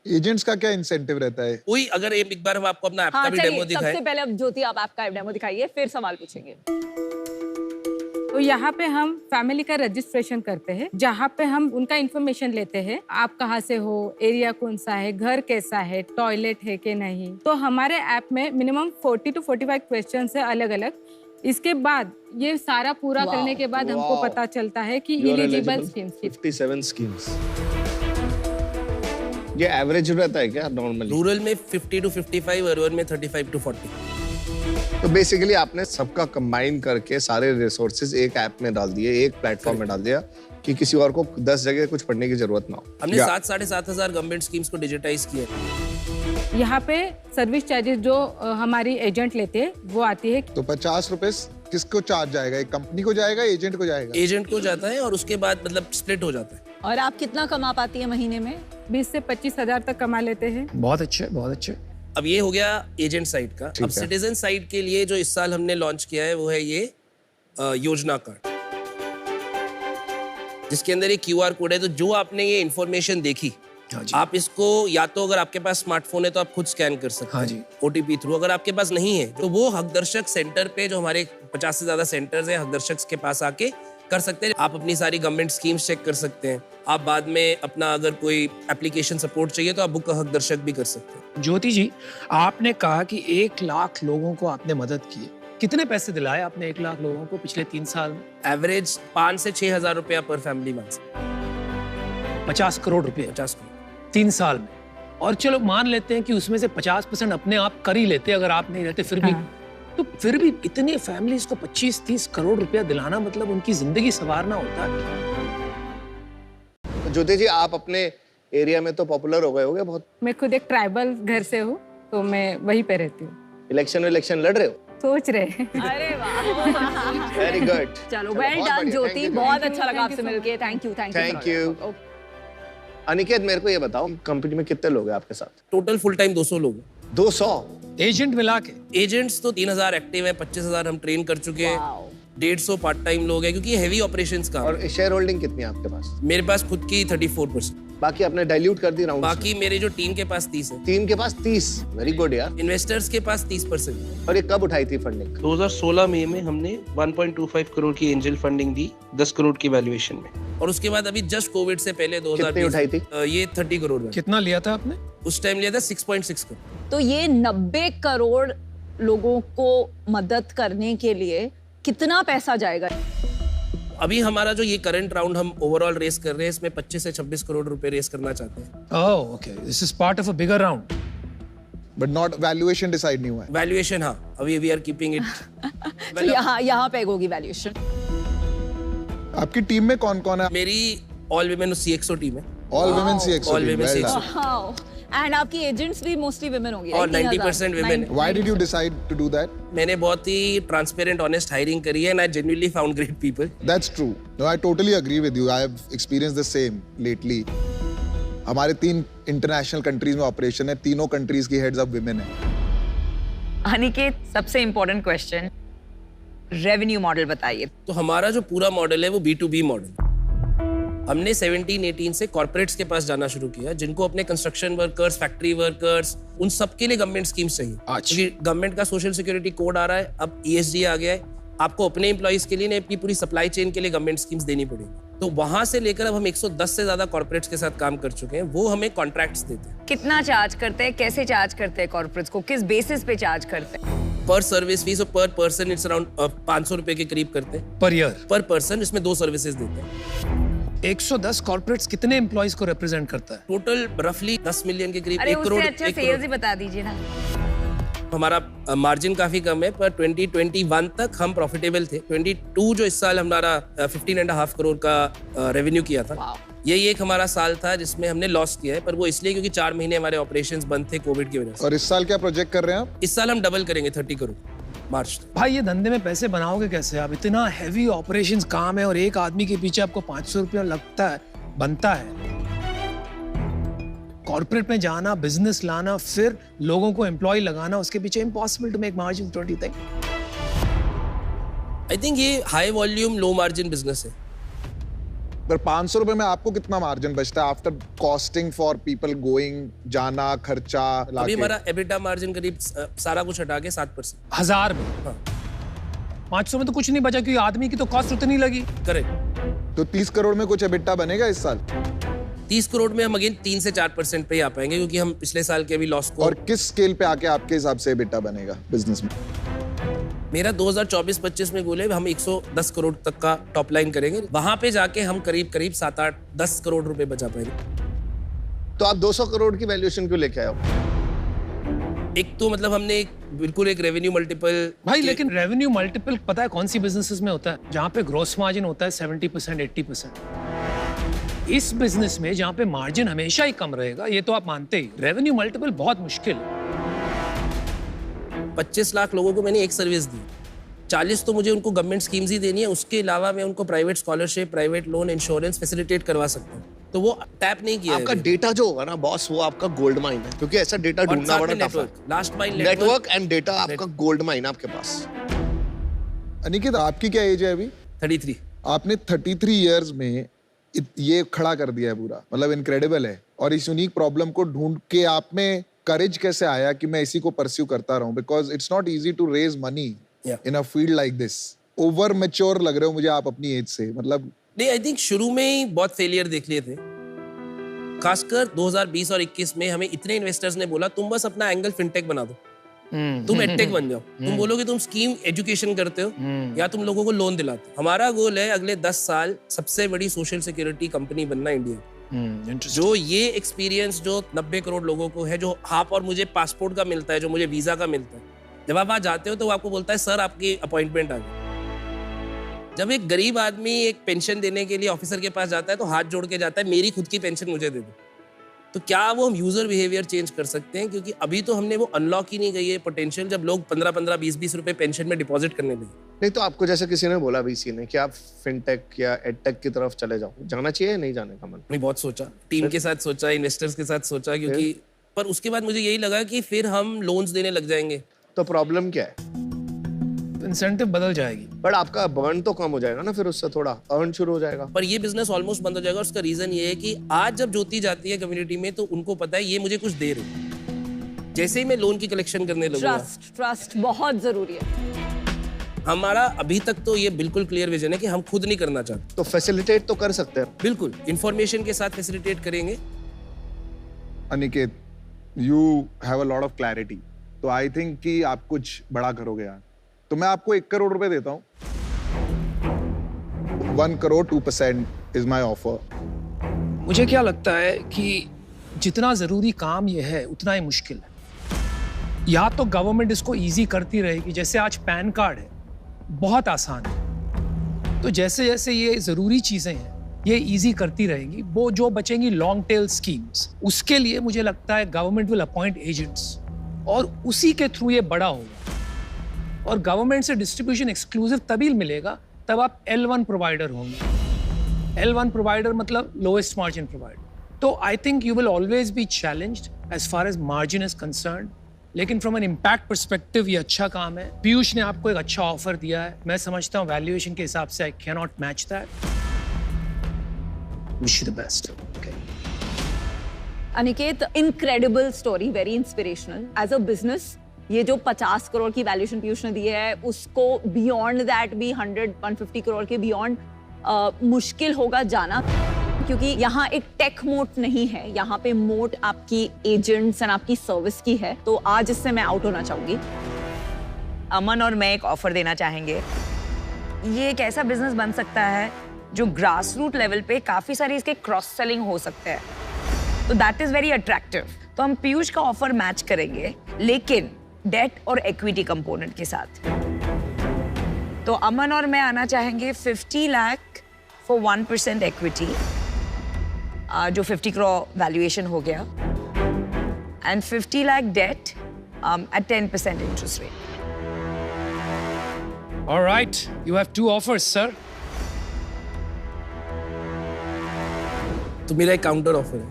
Speaker 5: एजेंट्स का क्या इंसेंटिव रहता है?
Speaker 10: वही, अगर एक बार हम आपको अपना ऐप का भी डेमो दिखाएं।
Speaker 9: सबसे पहले अब ज्योति आप ऐप का डेमो दिखाइए, फिर सवाल पूछेंगे।
Speaker 11: तो यहाँ पे हम फैमिली का रजिस्ट्रेशन करते हैं, जहाँ पे हम उनका इंफॉर्मेशन लेते हैं, आप कहाँ से हो, एरिया कौन सा है, घर कैसा है, टॉयलेट है कि नहीं। तो हमारे ऐप में मिनिमम 40 to 45 क्वेश्चन है अलग अलग। इसके बाद ये सारा पूरा करने के बाद हमको पता चलता है कि एलिजिबल स्कीम्स
Speaker 6: 57 स्कीम्स। ये एवरेज रहता है क्या नॉर्मली?
Speaker 10: रूरल में 50 to 55, अर्बन में 35 to 40।
Speaker 6: तो बेसिकली आपने सबका कंबाइन करके सारे रिसोर्सेज एक ऐप में डाल दिए, एक प्लेटफॉर्म में डाल दिया कि किसी और को 10 जगह कुछ पढ़ने की जरूरत ना हो।
Speaker 10: हमने 7,500 गवर्नमेंट स्कीम्स को डिजिटाइज किया।
Speaker 11: यहाँ पे सर्विस चार्जेस जो हमारी एजेंट लेते हैं वो आती है।
Speaker 5: तो 50 रुपए किसको चार्ज जाएगा? एक कंपनी को जाएगा, एजेंट को जाएगा?
Speaker 10: एजेंट को जाता है और उसके बाद मतलब स्प्लिट हो जाता है।
Speaker 9: और आप कितना कमा पाती है महीने में?
Speaker 11: 20 से 25 हजार तक कमा लेते हैं।
Speaker 8: बहुत अच्छे, बहुत अच्छे।
Speaker 10: अब ये हो गया एजेंट साइड का। अब सिटीजन साइड के लिए जो इस साल हमने लॉन्च किया है वो है ये योजना कार्ड, जिसके अंदर एक QR कोड है। तो जो आपने ये इंफॉर्मेशन देखी, आप इसको या तो अगर आपके पास स्मार्टफोन है तो आप खुद स्कैन कर सकते हैं OTP थ्रू। अगर आपके पास नहीं है तो वो हकदर्शक सेंटर पे, जो हमारे 50 से ज्यादा सेंटर्स हैं, हकदर्शक के पास आके कर सकते हैं। आप अपनी सारी गवर्नमेंट स्कीम्स चेक कर सकते हैं। आप बाद में अपना अगर कोई एप्लीकेशन सपोर्ट चाहिए तो आप बुक हकदर्शक भी कर सकते हैं।
Speaker 8: ज्योति जी, आपने कहा कि 1 लाख लोगों को आपने मदद की। कितने पैसे दिलाए आपने 1 लाख लोगों को पिछले 3 साल में?
Speaker 10: एवरेज 5 से 6 हजार रुपया पर फैमिली मंथ।
Speaker 8: 50 करोड़ रुपए 3 साल में। और चलो मान लेते हैं कि उसमें से 50% अपने आप कर ही लेते, अगर आप नहीं रहते फिर भी तो फिर भी इतनी फैमिलीज को 25-30 करोड़ रुपया दिलाना मतलब उनकी जिंदगी संवारना होता है।
Speaker 6: ज्योति जी, आप अपने एरिया में तो पॉपुलर हो गए होगे बहुत।
Speaker 11: मैं खुद एक ट्राइबल घर से हूँ, तो मैं वहीं पे रहती हूँ।
Speaker 6: इलेक्शन लड़ रहे हो?
Speaker 11: सोच रहे।
Speaker 9: अरे वाह,
Speaker 6: वेरी गुड।
Speaker 9: चलो वेल डन ज्योति, बहुत अच्छा लगा आपसे मिलके। Thank you.
Speaker 6: अनिकेत, मेरे को ये बताओ, कंपनी में कितने लोग हैं आपके साथ?
Speaker 10: टोटल फुल टाइम 200 लोग।
Speaker 6: 200
Speaker 8: एजेंट मिला के?
Speaker 10: एजेंट्स तो 3,000 एक्टिव है, 25,000 हम ट्रेन कर चुके हैं, 150 पार्ट टाइम लोग हैं, क्योंकि ये हेवी ऑपरेशंस का।
Speaker 6: और शेयर होल्डिंग कितनी है आपके पास?
Speaker 10: मेरे पास खुद की 34%।
Speaker 6: बाकी आपने डाइल्यूट कर दी राउंड?
Speaker 10: बाकी मेरे जो टीम के पास 30 है।
Speaker 6: टीम के पास 30? वेरी गुड यार।
Speaker 10: इन्वेस्टर्स के पास 30%।
Speaker 6: और ये कब उठाई थी फंडिंग?
Speaker 10: 2016 में हमने 1.25 करोड़ की एंजल फंडिंग दी 10 करोड़ की वैल्यूएशन में। और उसके बाद अभी जस्ट कोविड से पहले 2020
Speaker 6: उठाई थी?
Speaker 10: ये 30 करोड़ में।
Speaker 8: कितना लिया था आपने?
Speaker 10: उस टाइम लिया था 6.6 करोड़।
Speaker 9: तो ये 90 करोड़ लोगों को मदद करने के लिए कितना पैसा जाएगा?
Speaker 10: अभी हमारा जो ये करंट राउंड हम ओवरऑल रेस कर रहे हैं, इसमें 25 से 26 करोड़ रुपए रेस करना चाहते हैं।
Speaker 8: Oh, okay, this is part of a bigger round.
Speaker 5: But not valuation decide नहीं हुआ है।
Speaker 10: वैल्यूएशन हाँ, अभी वी आर कीपिंग इट।
Speaker 9: तो यहाँ पे होगी वैल्यूएशन।
Speaker 5: आपकी टीम में कौन-कौन है?
Speaker 10: मेरी ऑल विमेन CXO टीम है।
Speaker 5: All women CXO।
Speaker 10: All women CXO।
Speaker 9: And आपकी एजेंट्स भी मोस्टली विमेन होंगी?
Speaker 10: और 90% women.
Speaker 5: Why did you decide to do that?
Speaker 10: मैंने बहुत ही ट्रांसपेरेंट ऑनेस्ट हायरिंग करी है, and I genuinely found great people.
Speaker 5: That's true. No, I totally agree with you. I have experienced the same lately. हमारे 3 international countries में operation है, तीनों countries की heads अब विमेन है।
Speaker 7: अनिकेत, सबसे इम्पोर्टेंट क्वेश्चन, रेवेन्यू मॉडल बताइए।
Speaker 10: तो हमारा जो पूरा मॉडल है वो B2B मॉडल। हमने 17-18 से कॉर्पोरेट्स के पास जाना शुरू किया, जिनको अपने कंस्ट्रक्शन वर्कर्स, फैक्ट्री वर्कर्स, उन सबके लिए गवर्नमेंट स्कीम्स चाहिए। क्योंकि गवर्नमेंट का सोशल सिक्योरिटी कोड आ रहा है, अब ESG आ गया है, आपको अपने एम्प्लॉइज के लिए, अपनी पूरी सप्लाई चेन के लिए गवर्नमेंट स्कीम्स देनी पड़ेगी। तो वहां से लेकर अब हम 110 से ज्यादा कॉर्पोरेट्स के साथ काम कर चुके हैं, वो हमें कॉन्ट्रैक्ट्स देते हैं।
Speaker 7: कितना चार्ज करते हैं, कैसे चार्ज करते हैं कॉर्पोरेट्स को, किस बेसिस पे चार्ज करते हैं?
Speaker 10: पर सर्विस फीस और पर पर्सन इट्स अराउंड 500 रुपए के करीब करते हैं
Speaker 8: पर ईयर,
Speaker 10: पर पर्सन। इसमें 2 सर्विसेज देते हैं।
Speaker 8: 110 कॉर्पोरेट्स कितने एम्प्लॉइज को रिप्रेजेंट करता है?
Speaker 10: टोटल रफली 10 मिलियन के करीब।
Speaker 7: 1 करोड़। अच्छा सेल्स ही बता दीजिए ना।
Speaker 10: हमारा मार्जिन काफी कम है, पर 2021 तक हम प्रॉफिटेबल थे। 22 जो इस साल हमारा 15.5 करोड़ का रेवेन्यू किया था, यही एक हमारा साल था जिसमें हमने लॉस किया है, पर वो इसलिए क्योंकि 4 महीने हमारे ऑपरेशंस बंद थे कोविड की वजह से।
Speaker 5: और इस साल क्या प्रोजेक्ट कर रहे हैं आप?
Speaker 10: इस साल हम डबल करेंगे 30 करोड़ मार्च।
Speaker 8: भाई ये धंधे में पैसे बनाओगे कैसे आप? इतना हैवी ऑपरेशंस काम है और एक आदमी के पीछे आपको 500 रुपया लगता है, बनता है। कॉर्पोरेट में जाना, बिजनेस लाना, फिर लोगों को एम्प्लॉय लगाना, उसके पीछे impossible to make margin. Don't you think?
Speaker 10: I think ये high volume low margin business है।
Speaker 5: पर 500 रुपए में आपको कितना मार्जिन बचता है after costing for people going, जाना, खर्चा लाके?
Speaker 10: अभी हमारा एबिटा मार्जिन करीब सारा कुछ हटा के 7%।
Speaker 8: 1000 में?
Speaker 10: हाँ।
Speaker 8: 500 में तो कुछ नहीं बचा क्योंकि आदमी की तो कॉस्ट उतनी लगी।
Speaker 10: करेक्ट।
Speaker 5: तो 30 करोड़ में कुछ एबिटा बनेगा इस साल?
Speaker 10: 30 करोड़ में हम अगेन 3 से 4% पे ही आ पाएंगे क्योंकि हम पिछले साल के अभी लॉस को।
Speaker 5: और किस स्केल पे आके आपके हिसाब से एबिटा बनेगा बिजनेस में?
Speaker 10: मेरा 2024-25 में गोल है हम 110 करोड़ तक का टॉप लाइन करेंगे, वहां पे जाके हम करीब 7-8-10 करोड़ रुपए बचा पाएंगे।
Speaker 6: तो आप 200 करोड़ की वैल्यूएशन क्यों लेके आए हो?
Speaker 10: एक तो मतलब हमने बिल्कुल एक रेवेन्यू मल्टीपल।
Speaker 8: भाई लेकिन रेवेन्यू मल्टीपल पता है कौन सी बिजनेसेस में होता है? जहां पे ग्रॉस मार्जिन होता है 70% 80%। इस बिजनेस में जहां पे मार्जिन हमेशा ही कम रहेगा, ये तो आप मानते ही, रेवेन्यू मल्टीपल बहुत मुश्किल है।
Speaker 10: 25 लाख लोगों को मैंने एक सर्विस दी, 40 तो मुझे उनको गवर्नमेंट स्कीम्स ही देनी है, उसके अलावा मैं उनको private scholarship, private loan, insurance facilitate करवा सकता हूँ, तो वो टैप नहीं किया।
Speaker 6: आपका डेटा जो होगा ना बॉस, वो आपका गोल्ड माइन है, क्योंकि ऐसा डेटा ढूंढना बड़ा टफ है।
Speaker 10: Last mile
Speaker 6: network and data आपका गोल्ड माइन है आपके पास।
Speaker 5: अनिकेत, आपकी क्या एज है अभी?
Speaker 10: 33।
Speaker 5: आपने 33 इयर्स में ये खड़ा कर दिया है पूरा, मतलब इनक्रेडिबल है। और इस यूनिक प्रॉब्लम को ढूंढ के आप में करेज कैसे आया कि मैं इसी को परस्यू करता रहूं? Because it's not easy to raise money in a field like this. Over mature लग रहे हो मुझे आप अपनी एज से, मतलब।
Speaker 10: नहीं, आई थिंक शुरू में ही बहुत फेलियर देख लिए थे, खासकर 2020 और 21 में हमें इतने इन्वेस्टर्स ने बोला तुम बस अपना एंगल फिनटेक बना दो, तुम एडटेक बन जाओ, तुम बोलोगे तुम स्कीम एजुकेशन करते हो या तुम लोगों को लोन दिलाते हो। हमारा गोल है अगले 10 साल सबसे बड़ी सोशल सिक्योरिटी कंपनी बनना इंडिया। जो ये एक्सपीरियंस जो 90 करोड़ लोगों को है, जो हाफ और मुझे पासपोर्ट का मिलता है, जो मुझे वीजा का मिलता है, जब आप वहां जाते हो तो वो आपको बोलता है सर आपकी अपॉइंटमेंट आ गई। जब एक गरीब आदमी एक पेंशन देने के लिए ऑफिसर के पास जाता है तो हाथ जोड़ के जाता है मेरी खुद की पेंशन मुझे दे दो। तो क्या वो हम यूजर बिहेवियर चेंज कर सकते हैं? क्योंकि अभी तो हमने वो अनलॉक ही नहीं गई है पोटेंशियल, जब लोग 15-15, 20-20 रुपए पेंशन में डिपॉजिट करने लगे।
Speaker 6: नहीं तो आपको जैसे किसी ने बोला वीसी ने कि आप फिनटेक या एडटेक की तरफ चले जाओ, जाना चाहिए या नहीं जाने का मन?
Speaker 10: मैं बहुत सोचा, टीम के साथ सोचा, इन्वेस्टर्स के साथ सोचा, क्योंकि पर उसके बाद मुझे यही लगा कि फिर हम लोन्स देने लग जाएंगे।
Speaker 6: तो प्रॉब्लम क्या है?
Speaker 8: इंसेंटिव बदल जाएगी,
Speaker 6: बट आपका बर्न तो कम हो जाएगा ना, फिर उससे थोड़ा अर्न शुरू हो जाएगा।
Speaker 10: पर ये बिजनेस ऑलमोस्ट बंद हो जाएगा। उसका रीजन ये है कि आज जब ज्योति जाती है कम्युनिटी में तो उनको पता है ये मुझे कुछ दे रही, जैसे ही मैं लोन की कलेक्शन करने लगूंगा।
Speaker 9: ट्रस्ट बहुत जरूरी है।
Speaker 10: हमारा अभी तक तो ये बिल्कुल क्लियर विजन है कि हम खुद नहीं करना चाहते।
Speaker 6: तो फैसिलिटेट तो कर सकते हैं,
Speaker 10: बिल्कुल इंफॉर्मेशन के साथ फैसिलिटेट करेंगे।
Speaker 5: Aniket, you have a lot of clarity, तो आई थिंक कि आप कुछ बड़ा करोगे यार। तो मैं आपको 1 करोड़ रुपए देता हूं। 1 करोड़ 2% इज माय ऑफर।
Speaker 8: मुझे क्या लगता है कि जितना जरूरी काम ये है उतना ही मुश्किल है। या तो गवर्नमेंट इसको इजी करती रहेगी, जैसे आज पैन कार्ड है, बहुत आसान है, तो जैसे जैसे ये जरूरी चीजें हैं ये इजी करती रहेगी। वो जो बचेंगी लॉन्ग टेल स्कीम्स, उसके लिए मुझे लगता है गवर्नमेंट विल अपॉइंट एजेंट्स और उसी के थ्रू ये बड़ा होगा। और गवर्नमेंट से डिस्ट्रीब्यूशन एक्सक्लूसिव तभी मिलेगा तब आप L1 प्रोवाइडर होंगे। L1 प्रोवाइडर मतलब लोएस्ट मार्जिन प्रोवाइडर। तो I think you will always be challenged as far as margin is concerned, लेकिन फ्रॉम एन इम्पैक्ट परस्पेक्टिव ये अच्छा काम है। पीयूष ने आपको एक अच्छा ऑफर दिया है, मैं समझता हूँ वैल्यूएशन के हिसाब से I can not match that. Wish you the best.
Speaker 9: Aniket, incredible story, very inspirational. As a business ये जो 50 करोड़ की वैल्यूएशन पीयूष ने दी है, उसको बियॉन्ड दैट भी 100-150 करोड़ के बियॉन्ड मुश्किल होगा जाना, क्योंकि यहाँ एक टेक मोट नहीं है, यहाँ पे मोट आपकी एजेंट्स एंड आपकी सर्विस की है। तो आज इससे मैं आउट होना चाहूंगी।
Speaker 7: अमन और मैं एक ऑफर देना चाहेंगे। ये एक ऐसा बिजनेस बन सकता है जो ग्रास रूट लेवल पे काफी सारी इसके क्रॉस सेलिंग हो सकते हैं, तो दैट इज वेरी अट्रैक्टिव। तो हम पीयूष का ऑफर मैच करेंगे, लेकिन डेट और इक्विटी कंपोनेंट के साथ। तो अमन और मैं आना चाहेंगे 50 लाख फॉर 1% इक्विटी, जो 50 करोड़ वैल्यूएशन हो गया, and 50 lakh debt at 10% interest rate.
Speaker 8: Alright, you have 2 offers, sir.
Speaker 10: तो मेरा एक काउंटर ऑफर है।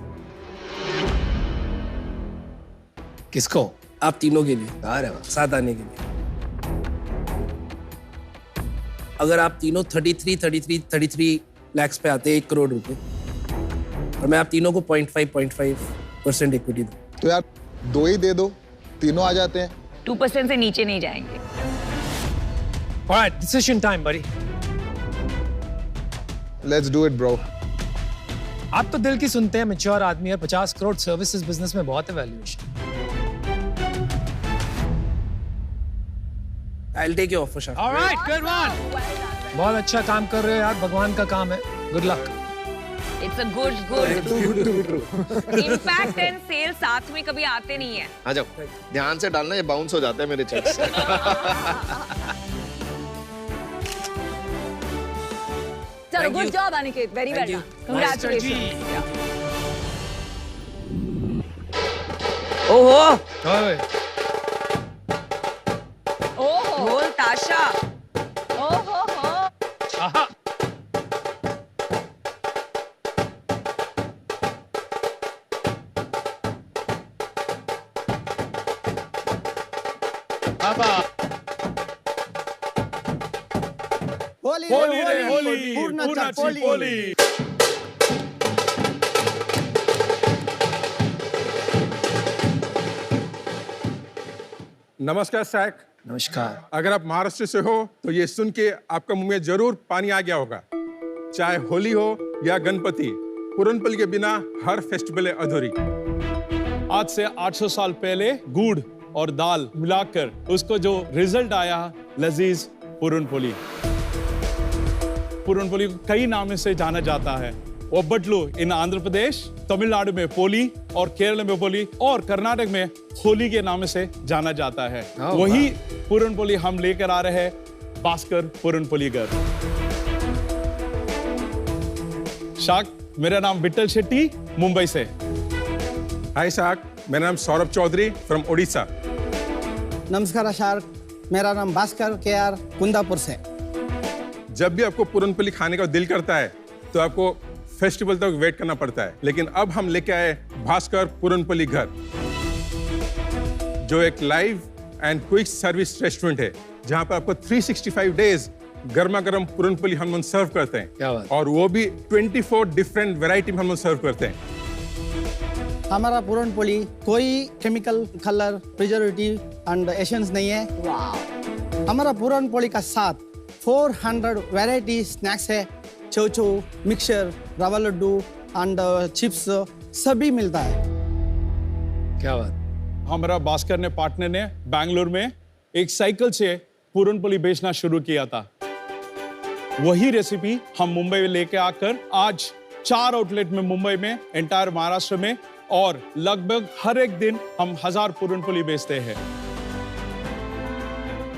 Speaker 8: किसको?
Speaker 10: आप तीनों के लिए, साथ आने के लिए। अगर आप तीनों 33 lakhs पे आते हैं, 1 करोड़ रुपए, और मैं आप तीनों को 0.5% इक्विटी दूं।
Speaker 5: तो यार 2 ही दे दो, तीनों आ जाते हैं।
Speaker 7: 2% से नीचे नहीं जाएंगे।
Speaker 8: Alright, decision time, buddy.
Speaker 5: Let's do it, bro.
Speaker 8: आप तो दिल की सुनते हैं, मैच्योर आदमी है, 50 करोड़ सर्विसेज बिजनेस में बहुत है valuation.
Speaker 10: I'll take your offer, Shah.
Speaker 8: All right, good one. बहुत अच्छा काम कर रहे हो यार, भगवान का काम है। Good luck.
Speaker 7: It's a good. Impact and sales साथ में कभी आते नहीं है।
Speaker 6: आ जाओ, ध्यान से डालना, ये बाउंस हो जाते हैं मेरे चेक्स।
Speaker 9: चलो, good job Aniket, very well done, congratulations.
Speaker 7: ओहो,
Speaker 8: ओए,
Speaker 9: ओहो,
Speaker 7: ढोल ताशा।
Speaker 9: ओहो हो।
Speaker 8: आहा, आबा,
Speaker 12: होली पूर्णाची होली।
Speaker 13: नमस्कार सैक।
Speaker 8: नमस्कार।
Speaker 13: अगर आप महाराष्ट्र से हो तो ये सुन के आपका मुंह में जरूर पानी आ गया होगा। चाहे होली हो या गणपति, पुरनपोली के बिना हर फेस्टिवल है अधूरी।
Speaker 12: आज से 800 साल पहले गुड़ और दाल मिलाकर उसको जो रिजल्ट आया, लजीज पुरनपोली। पुरनपोली को कई नामों से जाना जाता है। ओबट्लू इन आंध्र प्रदेश, तमिलनाडु में पोली और केरल में पोली और कर्नाटक में होली के नाम से जाना जाता है। वही पुरनपोली हम लेकर आ रहे हैं भास्कर पुरनपोली घर। शाक, मेरा नाम विट्ठल शेट्टी, मुंबई से।
Speaker 13: हाय शाक, मेरा नाम सौरभ चौधरी फ्रॉम ओडिशा।
Speaker 14: नमस्कार शार्क, मेरा नाम भास्कर केआर, कुंदापुर से।
Speaker 13: जब भी आपको पुरनपोली खाने का दिल करता है तो आपको फेस्टिवल तक वेट करना पड़ता है, लेकिन अब हम लेके आए भास्कर पुरनपोली घर, जो एक live and quick service restaurant है, जहां पर आपको 365 डेज गर्मा गर्म पुरनपोली हम सर्व करते हैं।
Speaker 8: क्या बात?
Speaker 13: और वो भी 24 डिफरेंट वेराइटी में हम सर्व करते हैं।
Speaker 14: हमारा पुरनपोली कोई chemical, colour, preservative and essence नहीं है। हमारा पुरनपोली का साथ 400 वैरायटी स्नैक्स है। चौचो, मिक्सचर, रवा लड्डू एंड चिप्स सभी मिलता है।
Speaker 8: क्या बात?
Speaker 12: हमारा भास्कर ने पार्टनर ने बैंगलोर में एक साइकिल से पुरनपोली बेचना शुरू किया था। वही रेसिपी हम मुंबई में लेके आकर आज 4 आउटलेट में मुंबई में, एंटायर महाराष्ट्र में, और लगभग हर एक दिन हम 1000 पुरनपोली बेचते हैं।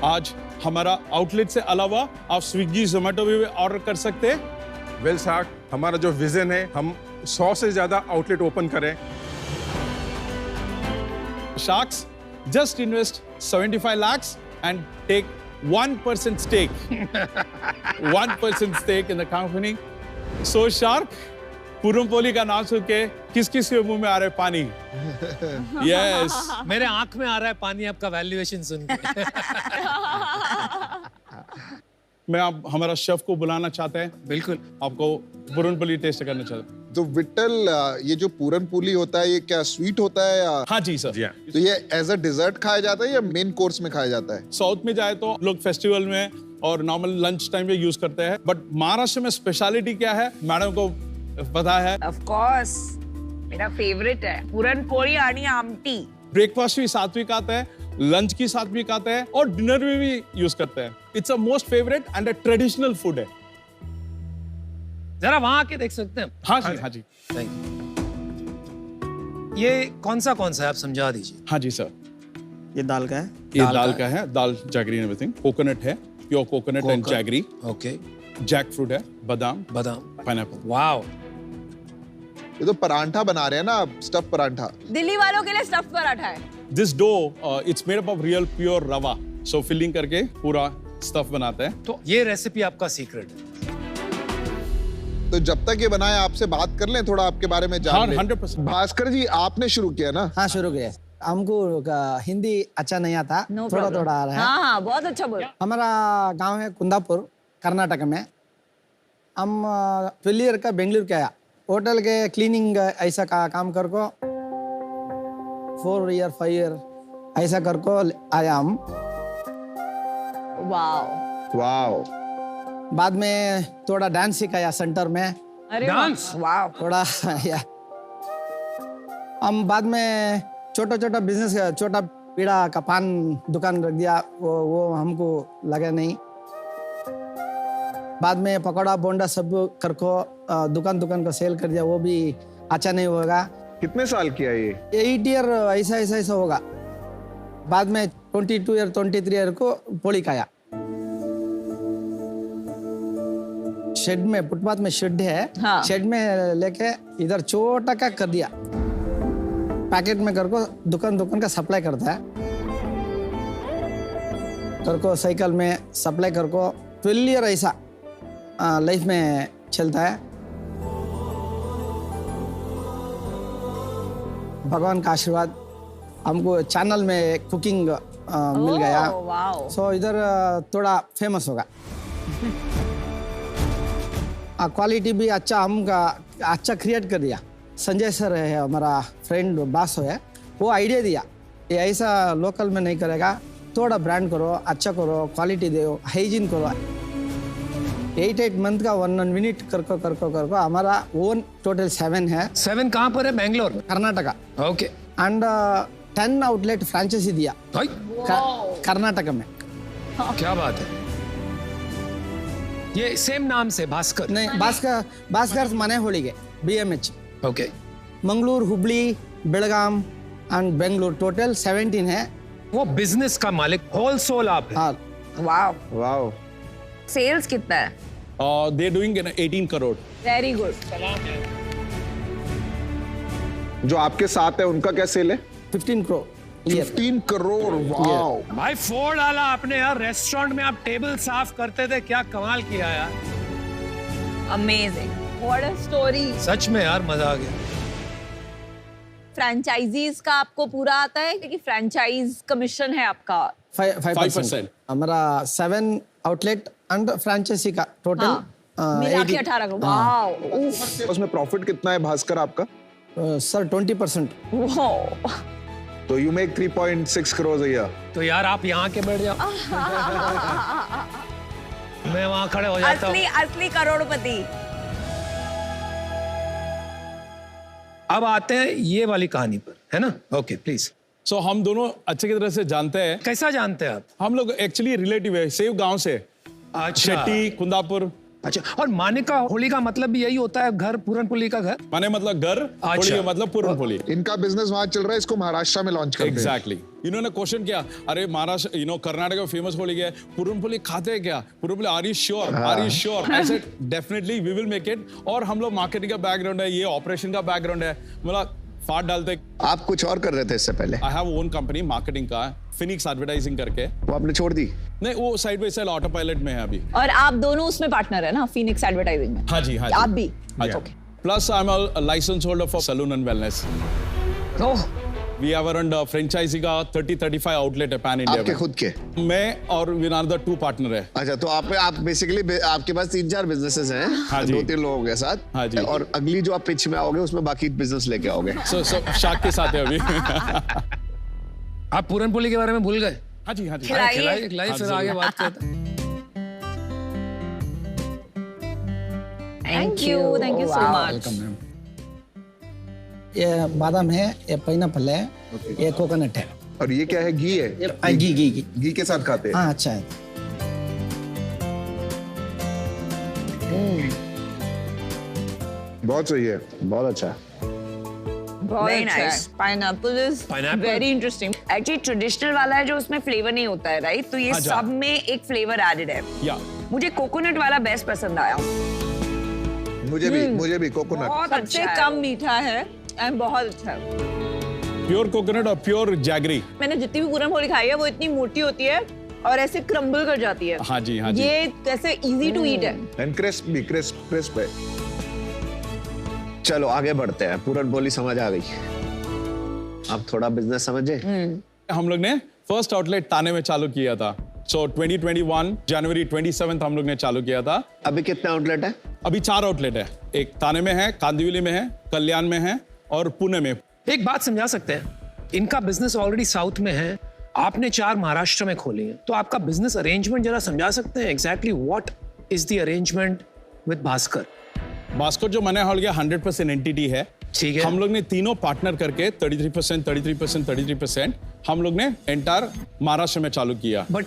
Speaker 12: आज हमारा आउटलेट से अलावा आप स्विगी, जोमेटो भी ऑर्डर कर सकते हैं।
Speaker 13: वेल शाक, हमारा जो विजन है, हम 100 से ज्यादा आउटलेट ओपन करें।
Speaker 12: Sharks, just invest 75 lakhs and take 1% stake. 1% stake in the company. So Shark, puranpoli का नाम सुन के किस किस के मुंह में आ रहा है पानी? Yes.
Speaker 8: मेरे आंख में आ रहा है पानी आपका वैल्यूएशन सुन के।
Speaker 12: मैं आप हमारा शेफ को बुलाना चाहते हैं।
Speaker 8: बिल्कुल।
Speaker 12: आपको पुरनपोली टेस्ट करना चाहते हैं।
Speaker 5: तो विट्ठल, ये जो पुरनपोली होता है, ये क्या स्वीट होता है या?
Speaker 12: हाँ जी सर।
Speaker 5: तो ये एज अ डिजर्ट खाया जाता है या मेन कोर्स में खाया जाता है?
Speaker 12: साउथ में जाए तो लोग फेस्टिवल में और नॉर्मल लंच टाइम में यूज करते हैं, बट महाराष्ट्र में स्पेशलिटी क्या है मैडम को पता है?
Speaker 7: ऑफ कोर्स, मेरा फेवरेट है पुरनपोली आणि आमटी।
Speaker 12: ब्रेकफास्ट भी सात्विक आता है, लंच की सात्विक आता है और डिनर में भी यूज करते हैं। It's a most favourite and a traditional food है।
Speaker 8: जरा वहां आके देख सकते हैं?
Speaker 12: हाँ जी, हाँ जी।
Speaker 8: Thank you. ये कौन सा है आप समझा दीजिए।
Speaker 12: हाँ जी सर।
Speaker 14: ये दाल का है?
Speaker 12: ये दाल का है, दाल जैगरी एवरीथिंग। कोकोनट है, pure coconut and jaggery.
Speaker 8: Okay.
Speaker 12: Jackfruit है, बादाम, पाइनएप्पल।
Speaker 8: वाओ,
Speaker 5: ये तो परांठा बना रहे हैं ना आप, स्टफ परांठा।
Speaker 9: दिल्ली वालों के लिए स्टफ पराठा है।
Speaker 12: This dough it's made up of real pure rava, so filling करके पूरा स्टफ बनाते हैं।
Speaker 8: तो ये रेसिपी आपका सीक्रेट है।
Speaker 5: तो जब तक ये बनाए आपसे बात कर लें, थोड़ा आपके बारे में जान लें।
Speaker 12: 100%।
Speaker 5: भास्कर जी, आपने शुरू किया ना?
Speaker 14: हाँ, शुरू किया। हमको हिंदी अच्छा नहीं आता, थोड़ा थोड़ा आ रहा है।
Speaker 9: हाँ हाँ, बहुत अच्छा बोल।
Speaker 14: हमारा गांव है कुंदापुर, कर्नाटक में। हम 12 ईयर का बेंगलुरु के आया होटल के क्लीनिंग ऐसा का काम कर को 4 ईयर 5 ईयर ऐसा कर को आया हम।
Speaker 6: वाओ।
Speaker 14: बाद में थोड़ा डांस सिखाया सेंटर में।
Speaker 8: डांस?
Speaker 7: वाओ।
Speaker 14: थोड़ा या हम बाद में छोटा छोटा बिजनेस, छोटा पीड़ा का पान दुकान रख दिया, वो हमको लगा नहीं। बाद में पकौड़ा बोंडा सब करको दुकान को सेल कर दिया, वो भी अच्छा नहीं होगा।
Speaker 5: कितने साल किया ये?
Speaker 14: 8 ईयर ऐसा होगा। बाद में 22 ईयर 23 ईयर को पोली खाया। शेड में, फुटपाथ में शेड है। हाँ। शेड में लेके इधर छोटा का कर दिया, पैकेट में करको दुकान का सप्लाई करता है। करको साइकिल में सप्लाई करको 12 ईयर ऐसा लाइफ में चलता है। भगवान का आशीर्वाद, हमको चैनल में कुकिंग मिल गया। सो इधर थोड़ा फेमस होगा। क्वालिटी भी अच्छा, हमका अच्छा क्रिएट कर दिया। संजय सर है हमारा फ्रेंड, बास है, वो आइडिया दिया ये ऐसा लोकल में नहीं करेगा, थोड़ा ब्रांड करो, अच्छा करो, क्वालिटी दो, हाइजीन करो। 8 मंथ का 1 मिनट करको हमारा ओन टोटल 7 है।
Speaker 8: 7 कहाँ पर है? Bangalore,
Speaker 14: Karnataka.
Speaker 8: Okay.
Speaker 14: And 10 outlet franchise दिया कर्नाटका में।
Speaker 8: क्या बात है। ये सेम नाम से भास्कर?
Speaker 14: नहीं, भास्कर मने होಳಿಗೆ BMH।
Speaker 8: Okay.
Speaker 14: Mangalore, Hubli, Belgaum and Bengaluru total 17 है।
Speaker 8: वो बिजनेस का मालिक, होल सोल आप हैं।
Speaker 7: वाओ। सेल्स कितना है?
Speaker 12: They're doing 18 crore.
Speaker 9: Very good.
Speaker 5: जो आपके साथ है उनका क्या सेल है?
Speaker 14: 15 करोड़।
Speaker 5: 15 करोड़, वाओ।
Speaker 8: भाई फोड़ डाला आपने यार। रेस्टोरेंट में आप टेबल साफ करते थे, क्या कमाल किया यार।
Speaker 9: Amazing, what a story.
Speaker 8: सच में यार मजा आ गया।
Speaker 9: फ्रेंचाइजीज का आपको पूरा आता है क्योंकि फ्रेंचाइज कमीशन है आपका
Speaker 14: 5%। हमारा 7 आउटलेट एंड फ्रेंचाइजी का टोटल
Speaker 9: मिला के 18 करोड़। वाओ।
Speaker 5: उसमें प्रॉफिट कितना है भास्कर आपका?
Speaker 14: सर 20%।
Speaker 5: तो you make 3.6 crore a year।
Speaker 8: तो यार आप यहाँ के बैठ जाओ, मैं वहाँ खड़े हो जाता हूँ।
Speaker 7: असली करोड़पति।
Speaker 8: अब आते हैं ये वाली कहानी पर, है ना? Okay please.
Speaker 12: सो हम दोनों अच्छे की तरह से जानते हैं।
Speaker 8: कैसा जानते हैं आप?
Speaker 12: हम लोग एक्चुअली रिलेटिव है, सेव गांव से। शेट्टी, कुंदापुर।
Speaker 8: अच्छा, और मानिका होली का मतलब भी यही होता है, घर, पूरनपोली का घर?
Speaker 12: माने मतलब घर, होली का मतलब पूरनपोली।
Speaker 5: इनका बिजनेस वहां चल रहा है, इसको महाराष्ट्र में लॉन्च करते हैं।
Speaker 12: एग्जैक्टली। इन्होंने क्वेश्चन किया, अरे महाराष्ट्र, कर्नाटक में फेमस होली क्या है, पूरनपोली खाते हैं क्या? Puran poli, are you sure? Are you sure? I said definitely we will make it. और हम लोग मार्केटिंग का बैकग्राउंड है, ये ऑपरेशन का बैकग्राउंड है, मतलब फाट डालते।
Speaker 6: आप कुछ और कर रहे थे इससे पहले?
Speaker 12: I have own company marketing का, फिनिक्स एडवर्टाइजिंग करके।
Speaker 6: वो आपने छोड़ दी?
Speaker 12: नहीं, वो side by side auto pilot में है अभी।
Speaker 9: और आप दोनों उसमें पार्टनर है ना, फिनिक्स एडवर्टाइजिंग में?
Speaker 12: हाँ जी, हाँ जी।
Speaker 9: आप भी?
Speaker 12: Okay. Plus I am a licence holder for salon and wellness. We have around franchise का 30-35 आउटलेट है पैन इंडिया।
Speaker 6: आपके खुद के?
Speaker 12: मैं और विनार्दर 2 पार्टनर है।
Speaker 6: अच्छा, तो आप बेसिकली आपके पास 3-4 बिजनेसेस हैं।
Speaker 12: हाँ जी।
Speaker 6: 2-3 लोगों के साथ।
Speaker 12: हाँ जी।
Speaker 6: और अगली जो आप पिच में आओगे उसमें बाकी बिजनेस लेके आओगे।
Speaker 12: शाक के साथ है अभी।
Speaker 8: आप पूरनपोली के बारे में भूल गए?
Speaker 12: हाँ जी, हाँ जी।
Speaker 8: खिलाइए फिर आगे बात करते हैं।
Speaker 9: Thank you so much.
Speaker 14: Welcome ma'am. ये बादाम है, ये पाइनएप्पल है, ये कोकोनट है।
Speaker 5: और ये क्या है? घी है? घी के साथ खाते हैं?
Speaker 14: हाँ, अच्छा है।
Speaker 5: बहुत सही है, बहुत अच्छा।
Speaker 7: Very nice.
Speaker 9: Pineapple is very interesting.
Speaker 7: Actually traditional वाला है जो उसमें फ्लेवर नहीं होता है, राइट? तो ये सब में एक फ्लेवर एडेड है। मुझे कोकोनट वाला बेस्ट पसंद आया।
Speaker 5: मुझे भी कोकोनट
Speaker 9: सबसे कम मीठा है एंड बहुत अच्छा है।
Speaker 12: प्योर कोकोनट और प्योर जैगरी।
Speaker 9: मैंने जितनी भी पूरनपोली खाई है वो इतनी मोटी होती है और ऐसे क्रम्बल कर जाती है।
Speaker 12: हाँ जी, हाँ जी।
Speaker 9: ये कैसे इजी टू ईट है
Speaker 5: एंड क्रिस्प है।
Speaker 6: चलो आगे बढ़ते हैं, पूरनपोली समझ आ गई, अब थोड़ा बिजनेस समझे।
Speaker 12: हम लोग ने फर्स्ट आउटलेट ताने में चालू किया था। सो 2021 जनवरी 27 हम लोग ने चालू किया था।
Speaker 6: अभी कितने आउटलेट है?
Speaker 12: अभी 4 आउटलेट है, एक थाने में है, कांदिवली में है, कल्याण में है और पुणे में।
Speaker 8: एक बात समझा सकते हैं, इनका बिजनेस ऑलरेडी साउथ में है, आपने 4 महाराष्ट्र में खोली हैं, तो आपका बिजनेस अरेंजमेंट जरा समझा सकते हैं exactly what is the arrangement with Bhaskar?
Speaker 12: Bhaskar जो मैंने हॉल गया 100% एंटिटी है।
Speaker 8: ठीक है।
Speaker 12: हम लोग ने तीनों पार्टनर करके 33% हम लोग ने एंटायर महाराष्ट्र में चालू किया।
Speaker 8: बट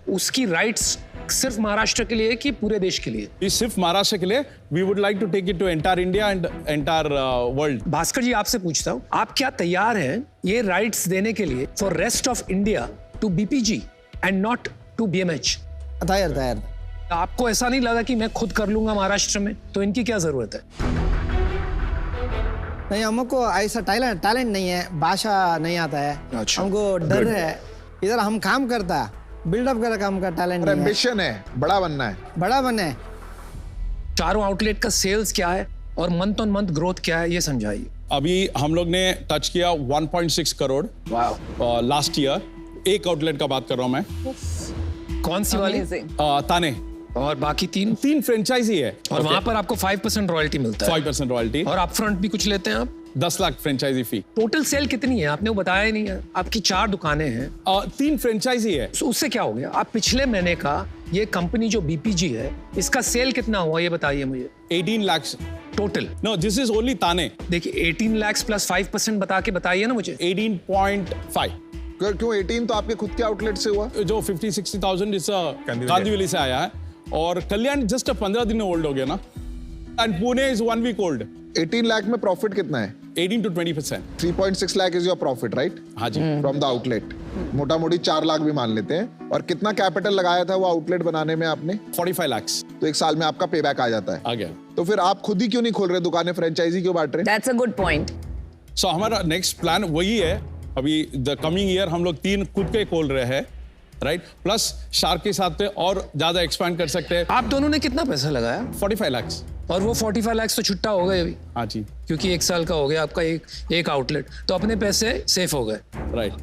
Speaker 8: उसकी राइट्स सिर्फ महाराष्ट्र के लिए कि पूरे देश के लिए?
Speaker 12: ये सिर्फ महाराष्ट्र के लिए। We would like to take it to entire India and entire world.
Speaker 8: Bhaskar ji, आपसे पूछता हूँ, आप क्या तैयार हैं ये राइट्स देने के लिए for rest of India to BPG and not to BMH?
Speaker 14: तैयार।
Speaker 8: आपको ऐसा नहीं लगा कि मैं खुद कर लूंगा महाराष्ट्र में, तो इनकी क्या जरूरत है?
Speaker 14: नहीं, हमको ऐसा टैलेंट नहीं है, भाषा नहीं आता है।
Speaker 8: अच्छा।
Speaker 14: हमको डर है, इधर हम काम करता बिल्डअप कर काम का टैलेंट नहीं है।
Speaker 5: एम्बिशन है, बड़ा बनना है।
Speaker 12: चारों आउटलेट का सेल्स क्या है और मंथ ऑन मंथ ग्रोथ क्या है, ये समझाइए। अभी हम लोग ने टच किया 1.6 करोड़ लास्ट ईयर। एक आउटलेट का बात कर रहा हूं मैं।
Speaker 8: कौन सी वाली?
Speaker 12: ताने।
Speaker 8: और बाकी तीन
Speaker 12: फ्रेंचाइजी है।
Speaker 8: और वहां पर आपको 5% रॉयल्टी मिलता है।
Speaker 12: 5% रॉयल्टी।
Speaker 8: और अपफ्रंट भी कुछ लेते हैं आप?
Speaker 12: 10 lakh franchise fee.
Speaker 8: Total sale कितनी है आपने वो बताया ही नहीं है। आपकी 4 दुकानें हैं,
Speaker 12: 3 फ्रेंचाइजी है।
Speaker 8: तो उससे क्या हो गया? आप पिछले महीने का ये कंपनी जो बीपीजी है, इसका सेल कितना हुआ ये बताइए मुझे।
Speaker 12: 18 lakh
Speaker 8: total.
Speaker 12: No, this is only ताने।
Speaker 8: देखिए 18 लाख प्लस 5% बता के बताइए ना मुझे।
Speaker 12: 18.5।
Speaker 5: क्यों 18 तो आपके खुद के आउटलेट से हुआ?
Speaker 12: जो 50-60,000 इस कांदिवली से आया है और कल्याण जस्ट 15 दिन में ओल्ड हो गया ना। And Pune is 1 week old.
Speaker 5: 18 lakh में प्रॉफिट कितना है?
Speaker 12: 18 to 20%।
Speaker 5: 3.6 lakh is your profit, right?
Speaker 12: हाँ जी।
Speaker 5: फ्रॉम द आउटलेट मोटा मोटी 4 लाख भी मान लेते हैं। और कितना कैपिटल लगाया था वो आउटलेट बनाने में आपने?
Speaker 12: 45 लाख।
Speaker 5: तो 1 साल में आपका पे बैक आ जाता है।
Speaker 12: आ गया।
Speaker 5: तो फिर आप खुद ही क्यों नहीं खोल रहे दुकानें, फ्रेंचाइजी क्यों बांट रहे?
Speaker 7: That's a good point.
Speaker 12: सो हमारा नेक्स्ट प्लान वही है। अभी द कमिंग ईयर हम लोग 3 खुद के खोल रहे हैं, राइट? प्लस शार्क के साथ और ज्यादा एक्सपैंड कर सकते हैं।
Speaker 8: आप दोनों ने कितना पैसा लगाया?
Speaker 12: 45 लाख।
Speaker 8: और वो 45 लाख तो छुट्टा हो गए अभी।
Speaker 12: हाँ जी।
Speaker 8: क्योंकि 1 साल का हो गया आपका एक आउटलेट, तो अपने पैसे सेफ हो गए।
Speaker 12: राइट।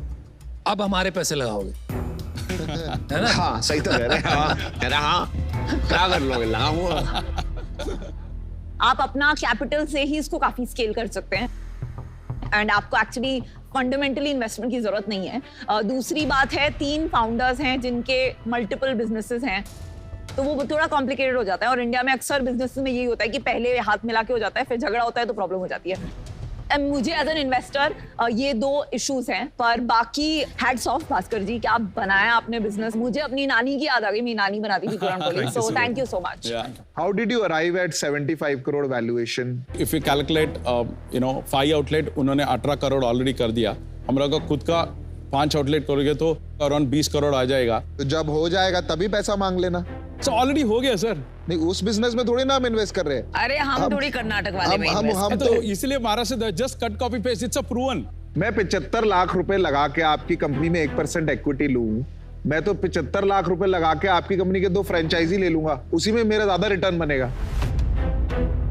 Speaker 8: अब हमारे पैसे लगाओगे है ना?
Speaker 6: हाँ, सही तो कह रहे हैं। हाँ, क्या कर लोगे? लगाऊंगा।
Speaker 9: आप अपना कैपिटल से ही इसको काफी स्केल कर सकते हैं एंड आपको एक्चुअली फंडामेंटली इन्वेस्टमेंट की जरूरत नहीं है। दूसरी बात है, 3 फाउंडर्स हैं जिनके मल्टीपल बिजनेसेस हैं, तो वो थोड़ा कॉम्प्लिकेटेड हो जाता है। और इंडिया में अक्सर बिजनेस में यही होता है कि पहले हाथ मिला के हो जाता है, फिर झगड़ा होता है तो प्रॉब्लम हो जाती है। मुझे एज एन इन्वेस्टर ये 2 इश्यूज हैं, पर बाकी हैट्स ऑफ भास्कर जी, क्या बनाया आपने बिजनेस। मुझे अपनी नानी की याद आ गई, मेरी नानी बनाती थी पुरान। So thank you so much.
Speaker 5: How did you arrive at 75 crore valuation?
Speaker 12: If you calculate 5 outlet, उन्होंने 18 करोड़ ऑलरेडी कर दिया। हम लोग का खुद का 5 आउटलेट करोगे तो अराउंड 20 करोड़ आ जाएगा।
Speaker 5: तो जब हो जाएगा तभी पैसा मांग लेना।
Speaker 12: तो ऑलरेडी हो गया सर।
Speaker 5: नहीं, उस बिजनेस में थोड़ी ना हम इन्वेस्ट कर रहे हैं।
Speaker 7: अरे हम थोड़ी कर्नाटक वाले में
Speaker 5: हम
Speaker 12: तो इसलिए Maharashtra just cut copy paste, it's a proven.
Speaker 5: मैं 75 लाख रुपए लगा के आपकी कंपनी में 1% इक्विटी लूं, मैं तो 75 लाख रुपए लगा के आपकी कंपनी के 2 फ्रेंचाइजी ले लूंगा, उसी में मेरा ज्यादा रिटर्न बनेगा।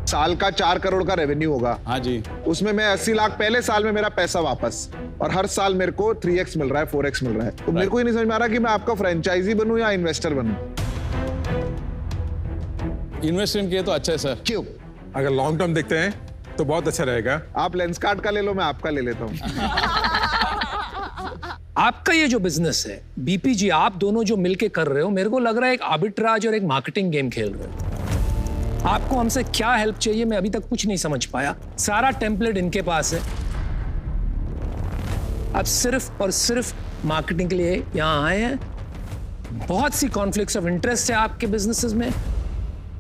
Speaker 5: साल का 4 करोड़ का रेवेन्यू होगा।
Speaker 12: हाँ जी।
Speaker 5: उसमें मैं 80 लाख पहले साल में मेरा पैसा वापस, और हर साल मेरे को 3x मिल रहा है, 4x मिल रहा है। तो मेरे को ही नहीं समझ में आ रहा कि मैं आपका फ्रेंचाइजी बनूं या इन्वेस्टर बनूं।
Speaker 12: इन्वेस्टमेंट किए तो अच्छा है सर।
Speaker 5: क्यों?
Speaker 13: अगर लॉन्ग टर्म देखते हैं तो बहुत अच्छा रहेगा।
Speaker 5: आप लेंसकार्ट का ले लो, मैं आपका ले लेता हूँ।
Speaker 8: आपका ये जो बिजनेस है बीपीजी, आप दोनों जो मिलके कर रहे हो, मेरे को लग रहा है एक आर्बिट्राज और एक मार्केटिंग गेम खेल रहे हो। आपको हमसे क्या हेल्प चाहिए, मैं अभी तक कुछ नहीं समझ पाया। सारा टेम्पलेट इनके पास है, आप सिर्फ और सिर्फ मार्केटिंग के लिए यहां आए हैं। बहुत सी कॉन्फ्लिक्ट्स ऑफ इंटरेस्ट है आपके बिजनेसेस में।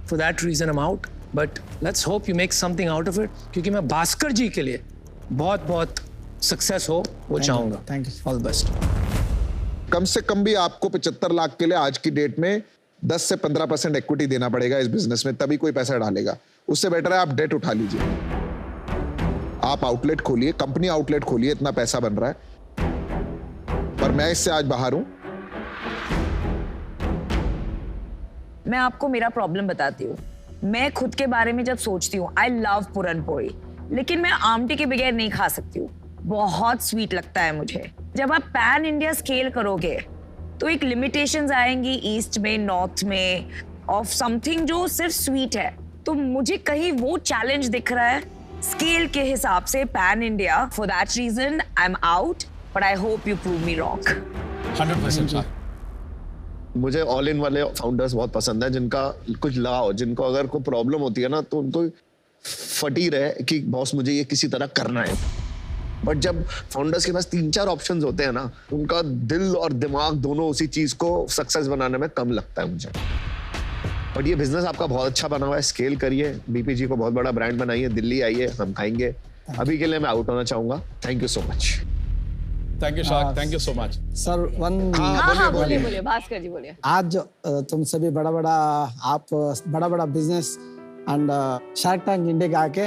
Speaker 8: For that reason I am out, but let's hope you make something out of it, क्योंकि मैं भास्कर जी के लिए बहुत बहुत सक्सेस हो वो चाहूंगा।
Speaker 14: Thank you.
Speaker 8: All the best.
Speaker 5: कम से कम भी आपको 75 लाख के लिए आज की डेट में 10 से 15% इक्विटी देना पड़ेगा इस बिजनेस में, तभी कोई पैसा डालेगा। उससे बेटर है आप डेट उठा लीजिए, आप आउटलेट खोलिए, कंपनी आउटलेट खोलिए, इतना पैसा बन रहा है। पर मैं इससे आज बाहर हूं।
Speaker 7: मैं आपको मेरा प्रॉब्लम बताती हूँ। मैं खुद के बारे में जब सोचती हूँ, आई लव पुरन पोली, लेकिन मैं आमटी के बगैर नहीं खा सकती हूँ। बहुत स्वीट लगता है मुझे। जब आप पैन इंडिया स्केल करोगे तो एक लिमिटेशंस आएंगी ईस्ट में, नॉर्थ में, ऑफ समथिंग जो सिर्फ स्वीट है। तो मुझे कहीं वो चैलेंज दिख रहा है स्केल के हिसाब से pan India. For that reason I am out, but I hope you prove me wrong.
Speaker 12: 100%.
Speaker 6: मुझे ऑल इन वाले फाउंडर्स बहुत पसंद है, जिनका कुछ लगाओ, जिनको अगर कोई प्रॉब्लम होती है ना तो उनको फटी रहे कि बॉस मुझे ये किसी तरह करना है. बट जब फाउंडर्स के पास 3-4 ऑप्शंस होते हैं ना, उनका दिल और दिमाग दोनों उसी चीज को सक्सेस बनाने में कम लगता है मुझे. बट ये बिजनेस आपका बहुत अच्छा बना हुआ है, स्केल करिए, बीपीजी को बहुत बड़ा ब्रांड बनाइए, दिल्ली आइए, हम खाएंगे. अभी के लिए मैं आउट होना चाहूंगा. Thank you so much.
Speaker 12: Thank you shark, thank you so much.
Speaker 14: Sir one
Speaker 9: बोलिए भास्कर जी बोलिए.
Speaker 14: आज तुम सभी बड़ा बड़ा business and shark tank India का आके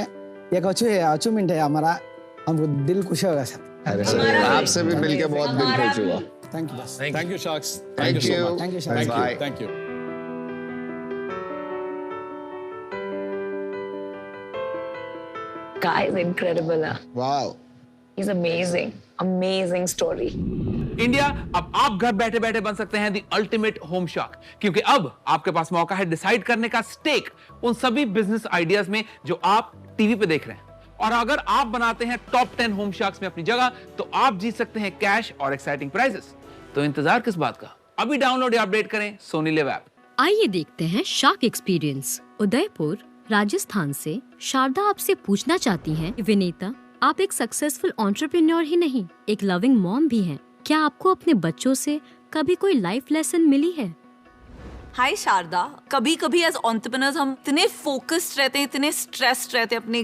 Speaker 14: एक अचीवमेंट है हमारा. हमको दिल खुश होगा सर.
Speaker 6: अरे सर, आपसे भी मिलके बहुत दिल खुश हुआ.
Speaker 14: Thank you.
Speaker 12: Thank you sharks.
Speaker 6: Thank you so much.
Speaker 14: Thank you.
Speaker 12: Thank you.
Speaker 7: Guy is incredible.
Speaker 6: Wow.
Speaker 7: He's amazing. Amazing story.
Speaker 1: India, अब आप घर बैठे बैठे बन सकते हैं द अल्टीमेट होम शार्क, क्योंकि अब आपके पास मौका है डिसाइड करने का स्टेक उन सभी बिजनेस आइडियाज में जो आप टीवी पे देख रहे हैं. और अगर आप बनाते हैं टॉप 10 होम शार्क्स में अपनी जगह, तो आप जीत सकते हैं कैश और एक्साइटिंग प्राइजेस. तो इंतजार किस बात का? अभी डाउनलोड या अपडेट करें सोनी लिव ऐप.
Speaker 15: आइए देखते हैं शार्क एक्सपीरियंस. उदयपुर राजस्थान से शारदा आपसे पूछना चाहती हैं, विनीता, आप एक सक्सेसफुल एंटरप्रेन्योर ही नहीं, एक लविंग मॉम भी हैं. क्या आपको अपने बच्चों से कभी कोई लाइफ लेसन मिली है?
Speaker 9: हाय शारदा, कभी कभी एज एंटरप्रेन्योर्स हम इतने फोकस्ड रहते हैं, इतने स्ट्रेस्ड रहते हैं अपने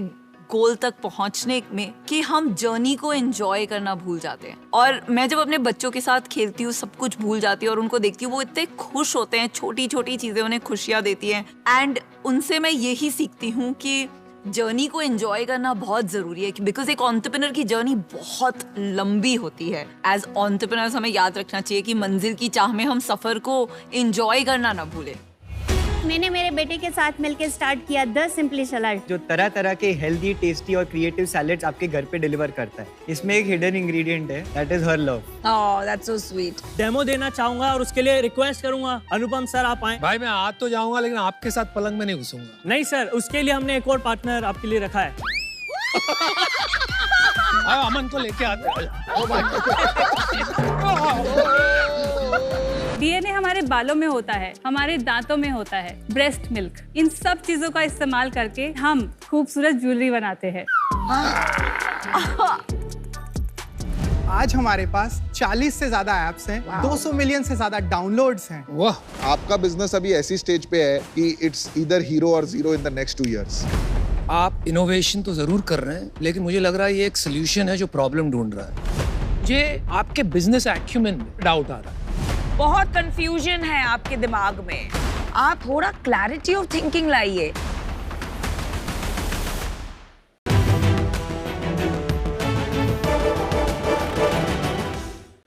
Speaker 9: गोल तक पहुंचने में कि हम जर्नी को एंजॉय करना भूल जाते हैं. और मैं जब अपने बच्चों के साथ खेलती हूँ, सब कुछ भूल जाती हूँ और उनको देखती हूँ, वो इतने खुश होते हैं, छोटी छोटी चीजें उन्हें खुशियाँ देती हैं. एंड उनसे मैं यही सीखती हूँ कि जर्नी को एंजॉय करना बहुत जरूरी है, बिकॉज एक एंटरप्रेन्योर की जर्नी बहुत लंबी होती है. एज एंटरप्रेन्योर्स हमें याद रखना चाहिए कि मंजिल की चाह में हम सफर को एंजॉय करना ना भूलें.
Speaker 2: मैंने मेरे बेटे के साथ मिलकर स्टार्ट किया द सिंपली सलाद,
Speaker 16: जो तरह तरह के हेल्दी, टेस्टी और क्रिएटिव सैलेड्स आपके घर पे डिलीवर करता है. इसमें एक हिडन इंग्रेडिएंट है, that is her love.
Speaker 7: Oh, that's so sweet.
Speaker 16: Demo देना चाहूंगा और उसके लिए रिक्वेस्ट करूंगा, अनुपम सर आप आए.
Speaker 8: भाई मैं आ तो जाऊंगा, लेकिन आपके साथ पलंग में नहीं घुसूंगा.
Speaker 16: नहीं सर, उसके लिए हमने एक और पार्टनर आपके लिए रखा है.
Speaker 8: अमन को लेके आते.
Speaker 11: डीएनए हमारे बालों में होता है, हमारे दांतों में होता है, ब्रेस्ट मिल्क, इन सब चीजों का इस्तेमाल करके हम खूबसूरत ज्वेलरी बनाते हैं.
Speaker 17: आज हमारे पास 40 से ज्यादा ऐप्स हैं, 200 मिलियन से ज्यादा डाउनलोड्स हैं.
Speaker 5: वाह, आपका बिजनेस अभी ऐसी स्टेज पे है कि इट्स ईदर हीरो और zero in the next 2 years.
Speaker 8: आप इनोवेशन तो जरूर कर रहे हैं, लेकिन मुझे लग रहा है ये एक सोल्यूशन है जो प्रॉब्लम ढूंढ रहा है. मुझे आपके बिजनेस एक्यूमेन में डाउट आ रहा है.
Speaker 7: बहुत कंफ्यूजन है आपके दिमाग में. आप थोड़ा क्लैरिटी ऑफ थिंकिंग लाइए.